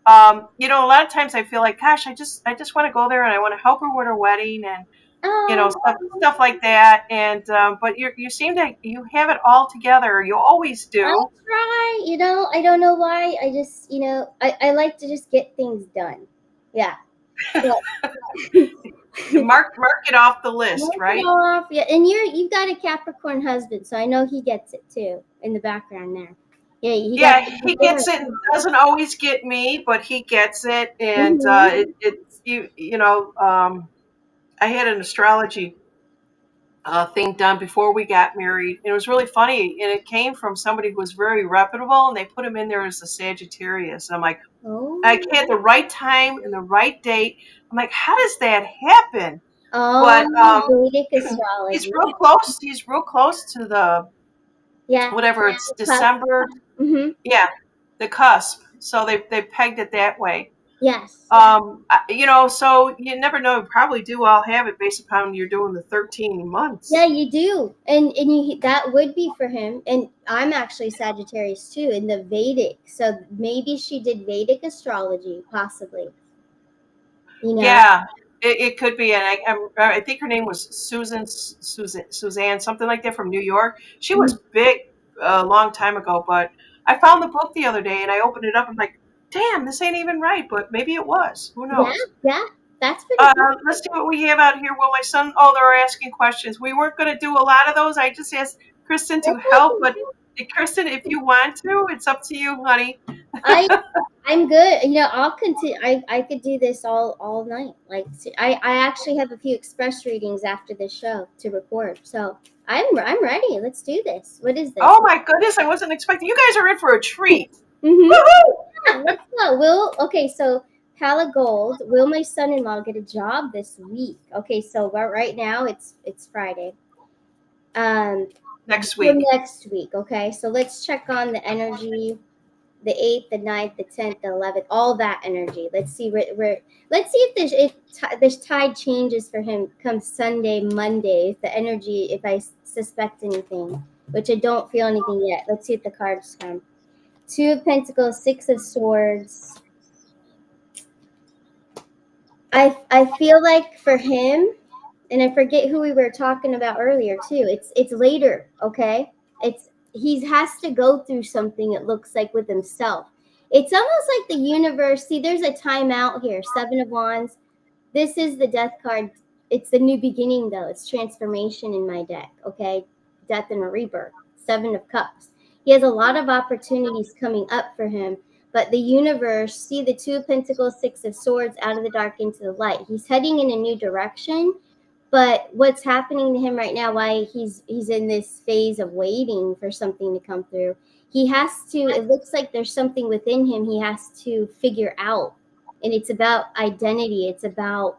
A lot of times I feel like, gosh, I just want to go there and I want to help her with her wedding and Um, stuff like that. And but you seem to you have it all together. You always I do. try. I don't know why. I just I like to just get things done. Yeah. So Mark it off the list, mark it right? off. Yeah, and you've got a Capricorn husband, so I know he gets it too in the background there. Yeah, he got Yeah, he gets it. And doesn't always get me, but he gets it. And hmm it's I had an astrology thing done before we got married. And it was really funny. And it came from somebody who was very reputable, and they put him in there as a Sagittarius. And I'm like, I Oh, had the right time and the right date. I'm like, how does that happen? But Vedic he's astrology. real close. He's real close to the Yeah, whatever it's cusp. December. Mm-hmm. Yeah, the cusp. So they pegged it that way. Yes. So you never know. You probably do all have it based upon you're doing the 13 Yeah, months. you do, and that would be for him. And I'm actually Sagittarius too, in the Vedic. So maybe she did Vedic astrology, possibly. You know. Yeah, it could be. And I think her name was Suzanne, something like that from New York. She Mhm. was big a long time ago, but I found the book the other day and I opened it up. I'm like, damn, this ain't even right, but maybe it was. Who Yeah, knows? yeah, that's pretty cool. Let's see what we have out here. Well, my son, they're asking questions. We weren't going to do a lot of those. I just asked Kristen to That's help, but okay. Kristen, if you want to, it's up to you, honey. I I'm good. I'll continue. I could do this all night. Like I actually have a few express readings after this show to record. So I'm ready. Let's do this. What is this? Oh my goodness, I wasn't expecting. You guys are in for a treat. Mm-hmm. Woohoo! Yeah, let's go. Okay, so Pala Gold, will my son-in-law get a job this week? Okay, so right now it's Friday. Um, Next for week. next week. Okay, so let's check on the energy, the 8th, the 9th, the 10th, the 11th, all that energy. Let's see where let's see if this tide changes for him come Sunday, Monday. If the energy, if I suspect anything, which I don't feel anything yet. Let's see if the cards come. Two of Pentacles, Six of Swords. I feel like for him, and I forget who we were talking about earlier too. It's later, okay? It's he has to go through something, it looks like, with himself. It's almost like the universe. See, there's a timeout here. Seven of Wands. This is the death card. It's the new beginning, though. It's transformation in my deck. Okay, death and a rebirth. Seven of Cups. He has a lot of opportunities coming up for him, but the universe. See the Two of Pentacles, Six of Swords, out of the dark into the light. He's heading in a new direction, but what's happening to him right now, why he's in this phase of waiting for something to come through, he has to, it looks like there's something within him he has to figure out. And it's about identity, it's about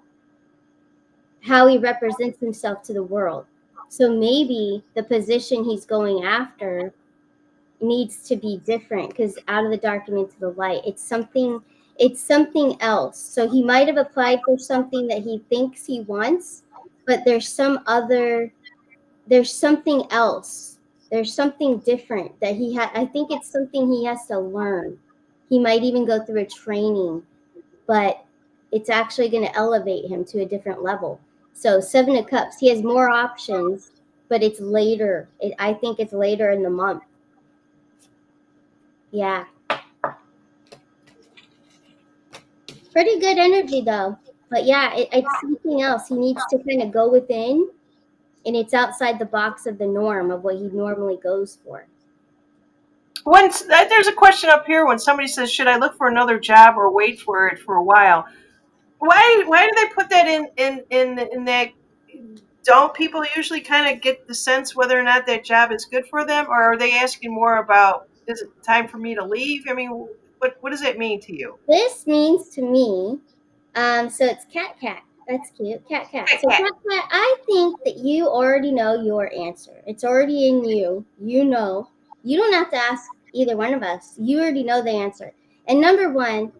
how he represents himself to the world. So maybe the position he's going after needs to be different, because out of the dark and into the light, it's something else. So he might have applied for something that he thinks he wants, but there's something else. There's something different that I think it's something he has to learn. He might even go through a training, but it's actually going to elevate him to a different level. So Seven of Cups, he has more options, but it's later. I think it's later in the month. Yeah. Pretty good energy though. But yeah, it's something else. He needs to kind of go within, and it's outside the box of the norm of what he normally goes for. There's a question up here when somebody says, "Should I look for another job or wait for it for a while?" Why do they put that in that? Don't people usually kind of get the sense whether or not that job is good for them, or are they asking more about, is it time for me to leave? I mean, what does that mean to you? This means to me, so it's cat cat. That's cute. Cat cat. So cat cat, I think that you already know your answer. It's already in you. You know. You don't have to ask either one of us. You already know the answer. And number one,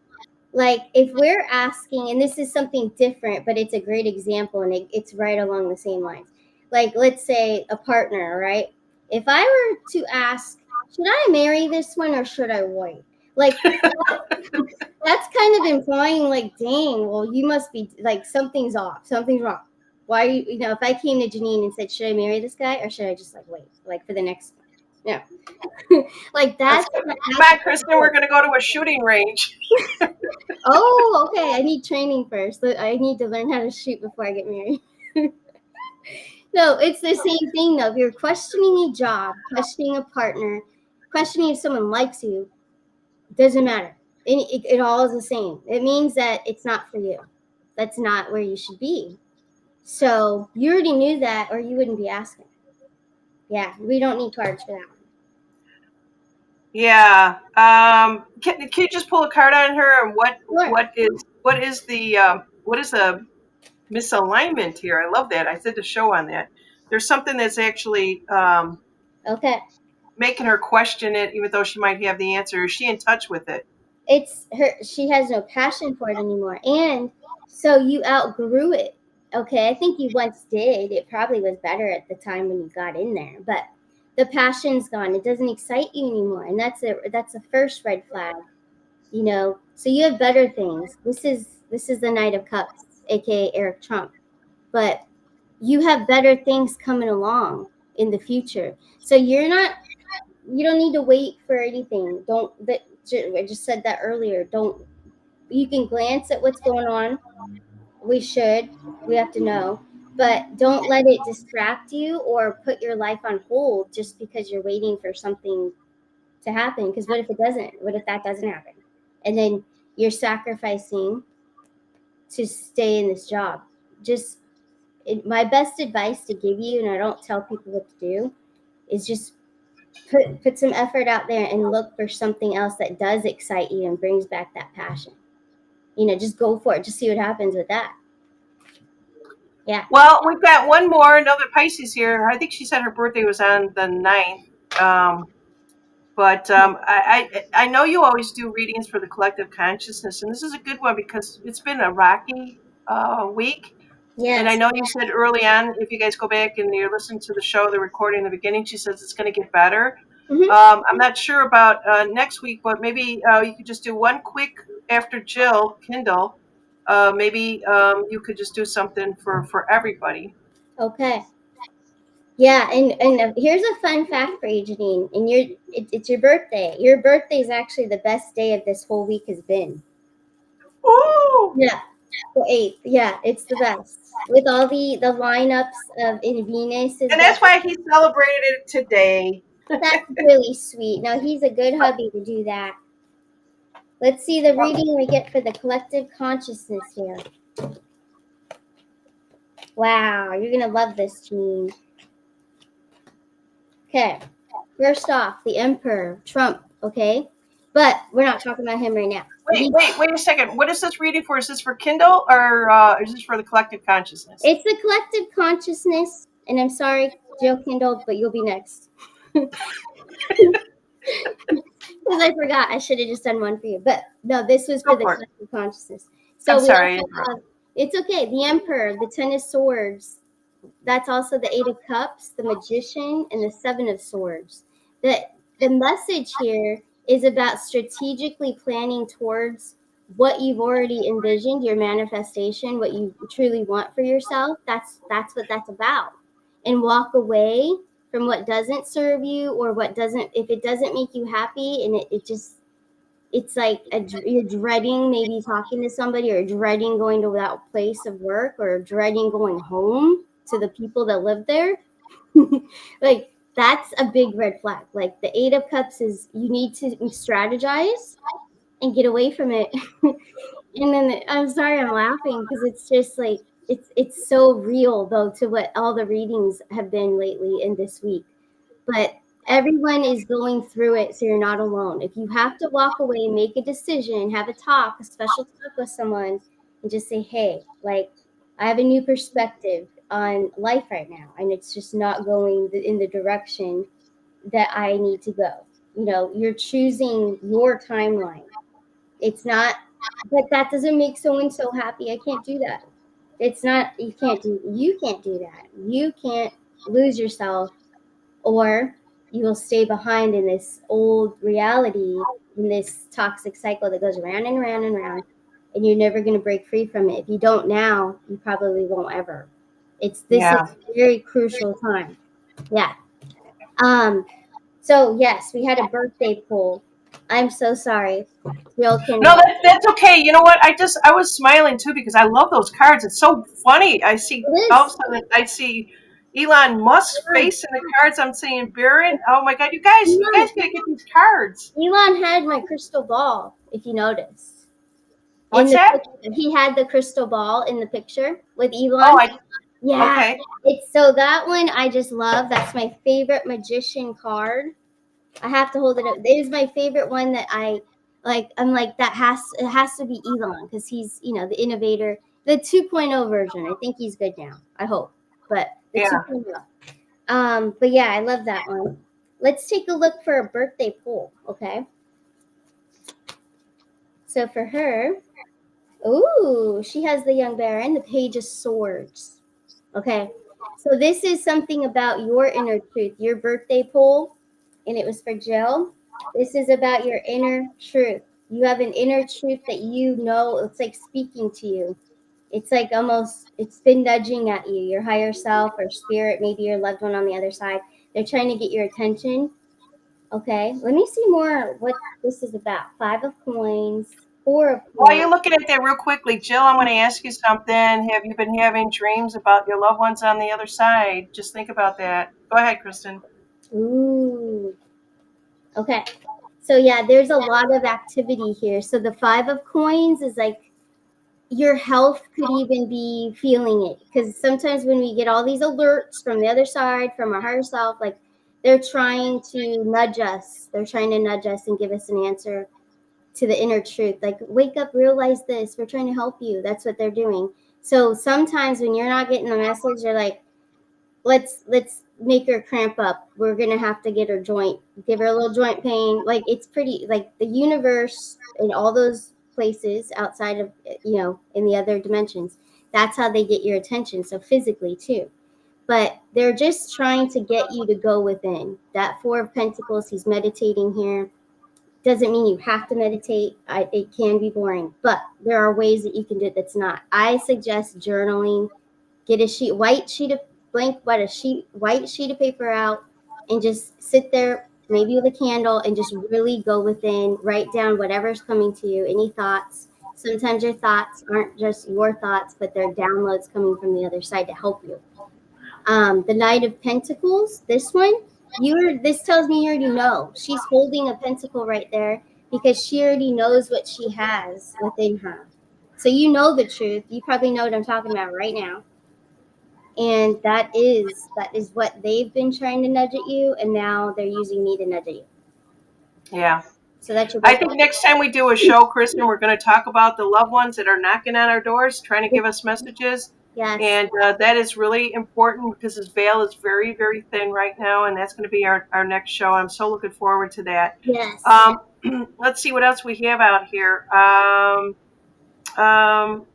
like if we're asking, and this is something different, but it's a great example, and it's right along the same lines. Like let's say a partner, right? If I were to ask, should I marry this one or should I wait? Like that's kind of implying, like, dang, well, you must be like something's off, something's wrong. Why are you know, if I came to Janine and said, should I marry this guy or should I just like wait, like for the next one? No. Like Let's that's go. Come on, Kristen, we're going to go to a shooting range. oh, okay. I need training first. I need to learn how to shoot before I get married. No, it's the same thing though. If you're questioning a job, questioning a partner, questioning if someone likes you, doesn't matter. It all is the same. It means that it's not for you. That's not where you should be. So you already knew that, or you wouldn't be asking. Yeah, we don't need cards for that one. Yeah. Can you just pull a card on her, and Sure. what is the misalignment here? I love that. I did a show on that. There's something that's actually Okay. making her question it, even though she might have the answer. Is she in touch with it? It's her, she has no passion for it anymore, and so you outgrew it. Okay, I think you once did. It probably was better at the time when you got in there, but the passion's gone. It doesn't excite you anymore, and that's a first red flag. So you have better things. This is the Knight of Cups, aka Eric Trump, but you have better things coming along in the future. So you don't need to wait for anything. Don't that I just said that earlier. Don't You can glance at what's going on. We have to know, but don't let it distract you or put your life on hold just because you're waiting for something to happen. Because what if it doesn't? What if that doesn't happen? And then you're sacrificing to stay in this job. Just my best advice to give you, and I don't tell people what to do, is just put some effort out there and look for something else that does excite you and brings back that passion. Just go for it. Just see what happens with that. Yeah. Well, we've got one more, another Pisces here. I think she said her birthday was on the 9th. But I know you always do readings for the collective consciousness, and this is a good one because it's been a rocky week. And I Yes. know you said early on, if you guys go back and you're listening to the show, the recording in the beginning, she says it's going to get better. Hmm. I'm not sure about next week, but maybe you could just do one quick after Jill Kindle. Maybe you could just do something for everybody. Okay. Yeah, and here's a fun fact for you, Janine. And it's your birthday. Your birthday is actually the best day of this whole week has been. Ooh! Yeah, the 8th. Yeah, it's the best. With all the lineups of in Venus is And going. that's why he celebrated it today. That's really sweet. Now he's a good hubby to do that. Let's see the reading we get for the collective consciousness here. Wow, you're gonna love this, Janine. Okay, first off, the Emperor, Trump, okay? But we're not talking about him right now. Wait a second. What is this reading for? Is this for Kindle or is this for the collective consciousness? It's the collective consciousness, and I'm sorry, Jill Kindle, but you'll be next. Because I forgot, I should have just done one for you. But no, this was for Go the for it. collective consciousness. I'm So we sorry. I also interrupted. have, it's okay, the Emperor, the Ten of Swords, that's also the Eight of Cups, the Magician, and the Seven of Swords. The message here is about strategically planning towards what you've already envisioned, your manifestation, what you truly want for yourself. That's what that's about. And walk away from what doesn't serve you or what doesn't, if it doesn't make you happy, and it just, it's like you're dreading maybe talking to somebody, or dreading going to that place of work, or dreading going home to the people that live there. Like, that's a big red flag. Like, the Eight of Cups is, you need to strategize and get away from it. And then I'm sorry I'm laughing because it's just like it's so real though to what all the readings have been lately in this week. But everyone is going through it, so you're not alone. If you have to walk away, make a decision, have a talk, a special talk with someone, and just say, hey, like, I have a new perspective on life right now, and it's just not going in the direction that I need to go. You know, you're choosing your timeline. It's not, but that doesn't make so and so happy. I can't do that. It's not, you can't do that. You can't lose yourself, or you will stay behind in this old reality, in this toxic cycle that goes around and around and around, and you're never going to break free from it. If you don't now, you probably won't ever. This is Yeah. a very crucial time. Yeah. Um. So yes, we had a birthday poll. I'm so sorry, Jill No, Kindle. that's okay. You know what? I was smiling too because I love those cards. It's so funny. I see It all of is. a sudden I see Elon Musk's Yeah. face in the cards. I'm seeing Barrett. Oh my God, you guys Elon, gotta get these cards. Elon had my crystal ball. If you noticed, in What's the that? picture, he had the crystal ball in the picture with Oh, Elon. I Yeah, okay. it's so that one I just love. That's my favorite magician card. I have to hold it up. It is my favorite one that I like. I'm like, it has to be Elon because he's, the innovator. The 2.0 version. I think he's good now. I hope. But the Yeah. 2.0. But yeah, I love that one. Let's take a look for a birthday poll, okay? So for her, ooh, she has the young baron, the page of swords. Okay. So this is something about your inner truth, your birthday poll, and it was for Jill. This is about your inner truth. You have an inner truth that you know, it's like speaking to you. It's like almost, it's been nudging at you, your higher self or spirit, maybe your loved one on the other side. They're trying to get your attention. Okay. Let me see more what this is about. Five of coins, four of While coins. you're looking at that real quickly, Jill, I'm going to ask you something. Have you been having dreams about your loved ones on the other side? Just think about that. Go ahead, Kristen. Ooh. Okay. So yeah, there's a lot of activity here. So the five of coins is like your health could even be feeling it, because sometimes when we get all these alerts from the other side, from our higher self, like they're trying to nudge us. They're trying to nudge us and give us an answer to the inner truth. Like, wake up, realize this. We're trying to help you. That's what they're doing. So sometimes when you're not getting the message, you're like, let's make her cramp up. We're gonna have to get her joint, give her a little joint pain. Like, it's pretty, like the universe and all those places outside of, in the other dimensions. That's how they get your attention. So physically too. But they're just trying to get you to go within. That Four of Pentacles, he's meditating here. Doesn't mean you have to meditate. It can be boring, but there are ways that you can do it that's not. I suggest journaling. Get a white sheet of blank white sheet of paper out and just sit there, maybe with a candle, and just really go within, write down whatever's coming to you, any thoughts. Sometimes your thoughts aren't just your thoughts, but they're downloads coming from the other side to help you. The Knight of Pentacles, this one, this tells me you already know. She's holding a pentacle right there because she already knows what she has within her. So you know the truth. You probably know what I'm talking about right now. And that is what they've been trying to nudge at you, and now they're using me to nudge at you. Yeah. So that's your I birthday. think next time we do a show, Kristen, we're going to talk about the loved ones that are knocking on our doors, trying to give us messages. Yes. And that is really important because this veil is very, very thin right now. And that's going to be our next show. I'm so looking forward to that. Yes. Let's see what else we have out here. Um, uh,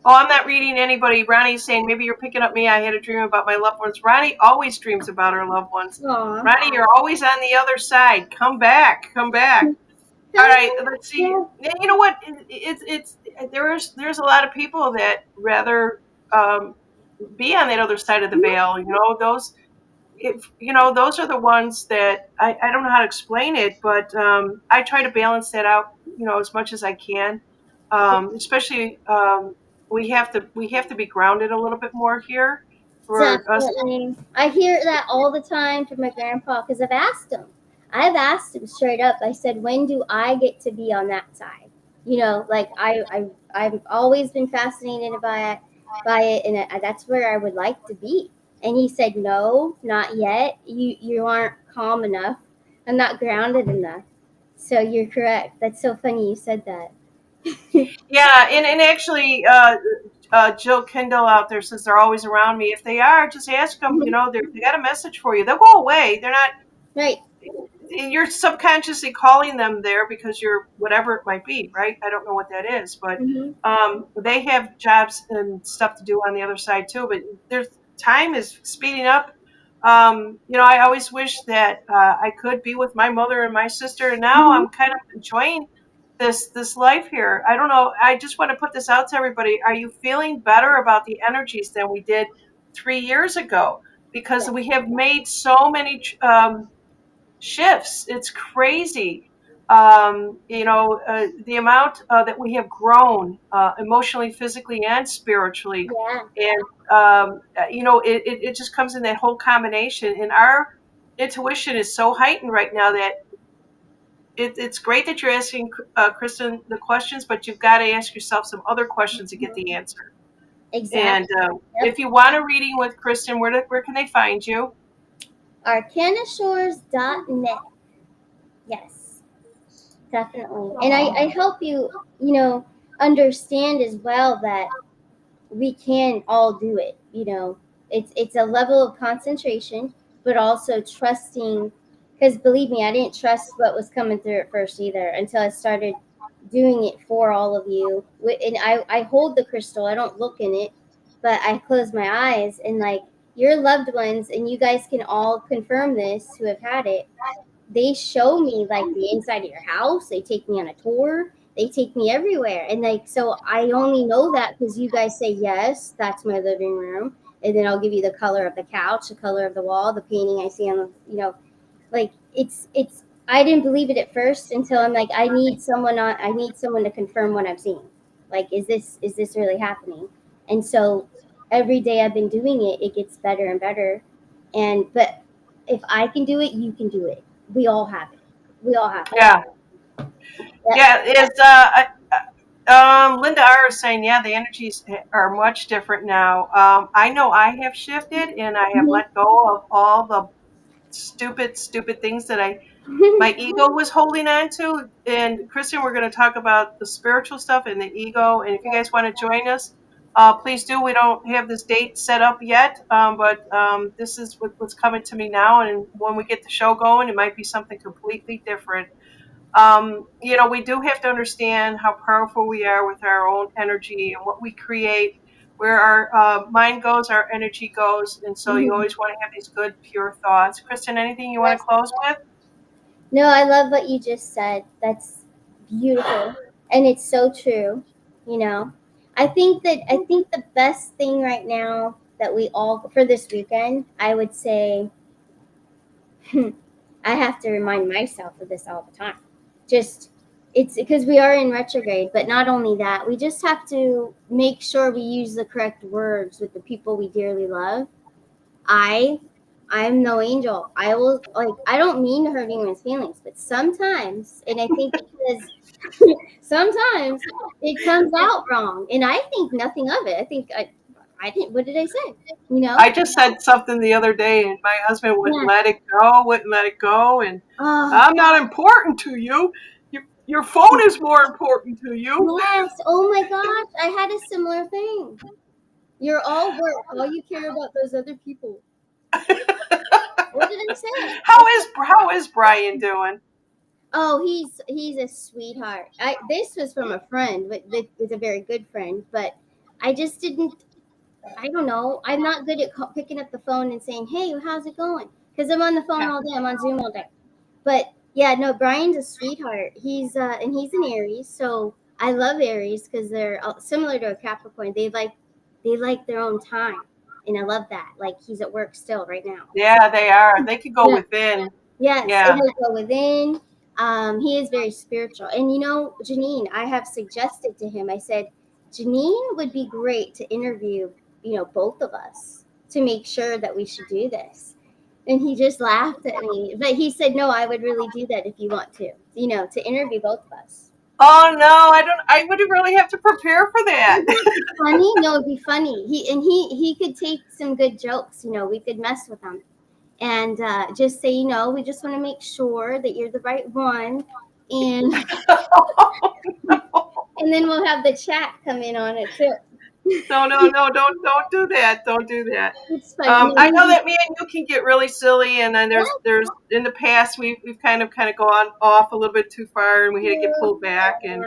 I'm not reading anybody. Ronnie's saying, maybe you're picking up me. I had a dream about my loved ones. Ronnie always dreams about her loved ones. Aw. Ronnie, you're always on the other side. Come back. Come back. All right, let's see. You know what? It's there's a lot of people that rather um, be on that other side of the veil. You know, those are the ones that I don't know how to explain it, but I try to balance that out. As much as I can. Especially we have to be grounded a little bit more here for us. Definitely. I hear that all the time from my grandpa because I've asked him. I've asked him straight up. I said, when do I get to be on that side? Like I've always been fascinated by it, and that's where I would like to be. And he said, no, not yet. You aren't calm enough. I'm not grounded enough. So you're correct. That's so funny you said that. Yeah, and actually, Jill Kendall out there says they're always around me. If they are, just ask them. They got a message for you. They'll go away. They're not. Right. You're subconsciously calling them there because you're whatever it might be, right? I don't know what that is, but Mm-hmm. they have jobs and stuff to do on the other side too. But there's time is speeding up. I always wish that I could be with my mother and my sister, and now Mm-hmm. I'm kind of enjoying this life here. I don't know. I just want to put this out to everybody. Are you feeling better about the energies than we did 3 years ago? Because we have made so many shifts. It's crazy. The amount that we have grown emotionally, physically, and spiritually. Yeah. And, it just comes in that whole combination. And our intuition is so heightened right now that it's great that you're asking, Kristen, the questions, but you've got to ask yourself some other questions to get the answer. And Exactly. if Yep. you want a reading with Kristen, where can they find you? Arcanashores.net. Yes, definitely. And I help you, understand as well that we can all do it. It's a level of concentration, but also trusting. Because believe me, I didn't trust what was coming through at first either until I started doing it for all of you. And I hold the crystal. I don't look in it, but I close my eyes and like your loved ones, and you guys can all confirm this who have had it. They show me like the inside of your house. They take me on a tour. They take me everywhere. And like, so I only know that because you guys say, yes, that's my living room. And then I'll give you the color of the couch, the color of the wall, the painting I see on the, like it's, I didn't believe it at first until I'm like, I need someone to confirm what I'm seeing. Like, is this really happening? And so every day I've been doing it, it gets better and better. But if I can do it, you can do it. We all have it. We all have it. Yeah. Yep. Yeah, it's Linda R is saying, yeah, the energies are much different now. I know I have shifted and I have Mhm. let go of all the stupid, stupid things that my ego was holding on to. And Kristen, we're going to talk about the spiritual stuff and the ego. And if you guys want to join us, please do. We don't have this date set up yet, but this is what's coming to me now. And when we get the show going, it might be something completely different. We do have to understand how powerful we are with our own energy and what we create. Where our mind goes, our energy goes, and so you Mhm. always want to have these good, pure thoughts. Kristen, anything you want to Yes. close with? No, I love what you just said. That's beautiful. And it's so true, you know. I think the best thing right now that we all for this weekend, I would say I have to remind myself of this all the time. Just it's because we are in retrograde, but not only that, we just have to make sure we use the correct words with the people we dearly love. I I'm no angel. I will like I don't mean to hurt anyone's feelings, but sometimes, and I think because sometimes it comes out wrong, and I think nothing of it. I didn't. What did I say? You know? I just said something the other day, and my husband wouldn't Yeah. let it go, wouldn't let it go, and Oh, I'm not important to you. Your phone is more important to you. yes. Oh my gosh, I had a similar thing. You're all work. All you care about those other people. What did I say? How is Brian doing? Oh, he's a sweetheart. This was from a friend, but it was a very good friend. But I just didn't. I don't know. I'm not good at picking up the phone and saying, "Hey, how's it going?" Because I'm on the phone Yeah. all day. I'm on Zoom all day. But yeah, no, Brian's a sweetheart. He's an Aries, so I love Aries because they're similar to a Capricorn. They like their own time, and I love that. Like he's at work still right now. So Yeah, they are. They could go yeah, within. yes, Yeah. it'll go within. He is very spiritual, and Janine, I have suggested to him. I said, Janine would be great to interview. Both of us to make sure that we should do this. And he just laughed at me. But he said, no, I would really do that if you want to interview both of us. Oh no, I don't. I would really have to prepare for that. Wouldn't it be funny? No, it'd be funny. He could take some good jokes. We could mess with him and just say, we just want to make sure that you're the right one, and and then we'll have the chat come in on it too. No, no, no, don't do that. Don't do that. It's funny. No, I know that me and you can get really silly, and then yeah, there's in the past we've kind of gone off a little bit too far, and we had to get pulled back. And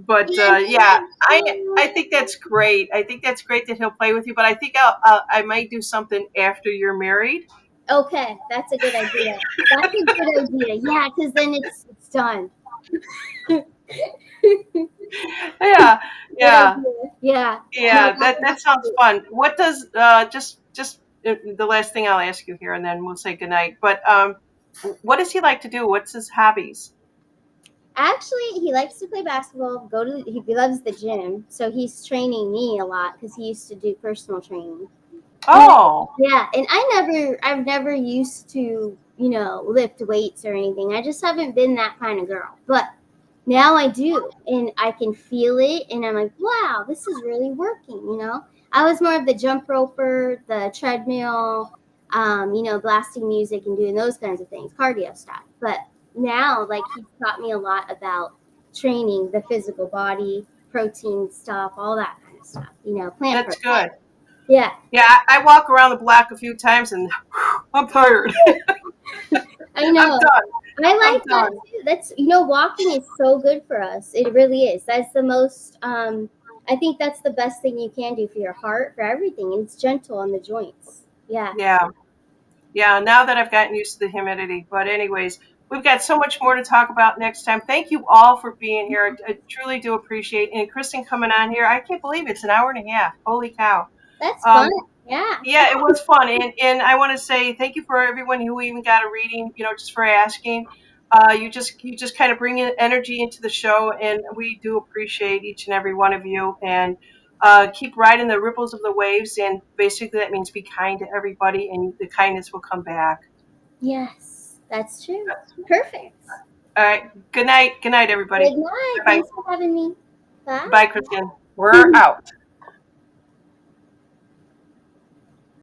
but yeah, I think that's great. I think that's great that he'll play with you. But I think I might do something after you're married. okay, that's a good idea. That's a good idea. Yeah, because then it's done. Good Yeah, yeah, idea. Yeah. No, yeah. that That sounds would fun. What does just the last thing I'll ask you here, and then we'll say goodnight. But what does he like to do? What's his hobbies? actually he likes to play basketball. He loves the gym, so he's training me a lot because he used to do personal training. And Oh, yeah, and I've never used to, lift weights or anything. I just haven't been that kind of girl. But now I do, and I can feel it, and I'm like, wow, this is really working. I was more of the jump roper, the treadmill, blasting music and doing those kinds of things, cardio stuff. But now, like, he's taught me a lot about training the physical body, protein stuff, all that kind of stuff, plant that's protein. good. Yeah, Yeah, I walk around the block a few times, and I'm tired. I I'm know. done. I I'm like that done. too. Walking is so good for us. It really is. That's the most. I think that's the best thing you can do for your heart, for everything. And it's gentle on the joints. Yeah. Yeah. Yeah, now that I've gotten used to the humidity. But anyways, we've got so much more to talk about next time. Thank you all for being here. I truly do appreciate it. And Kristen coming on here. I can't believe it's an hour and a half. Holy cow. That's fun. Um, Yeah. yeah, it was fun. And I want to say thank you for everyone who even got a reading, just for asking. You just kind of bring in energy into the show, and we do appreciate each and every one of you. And keep riding the ripples of the waves. And basically, that means be kind to everybody, and the kindness will come back. Yes. That's true. Perfect. All right. Good night. Good night, Good everybody. night. Bye. Thanks for having me. Bye. Bye, Kristen. We're out.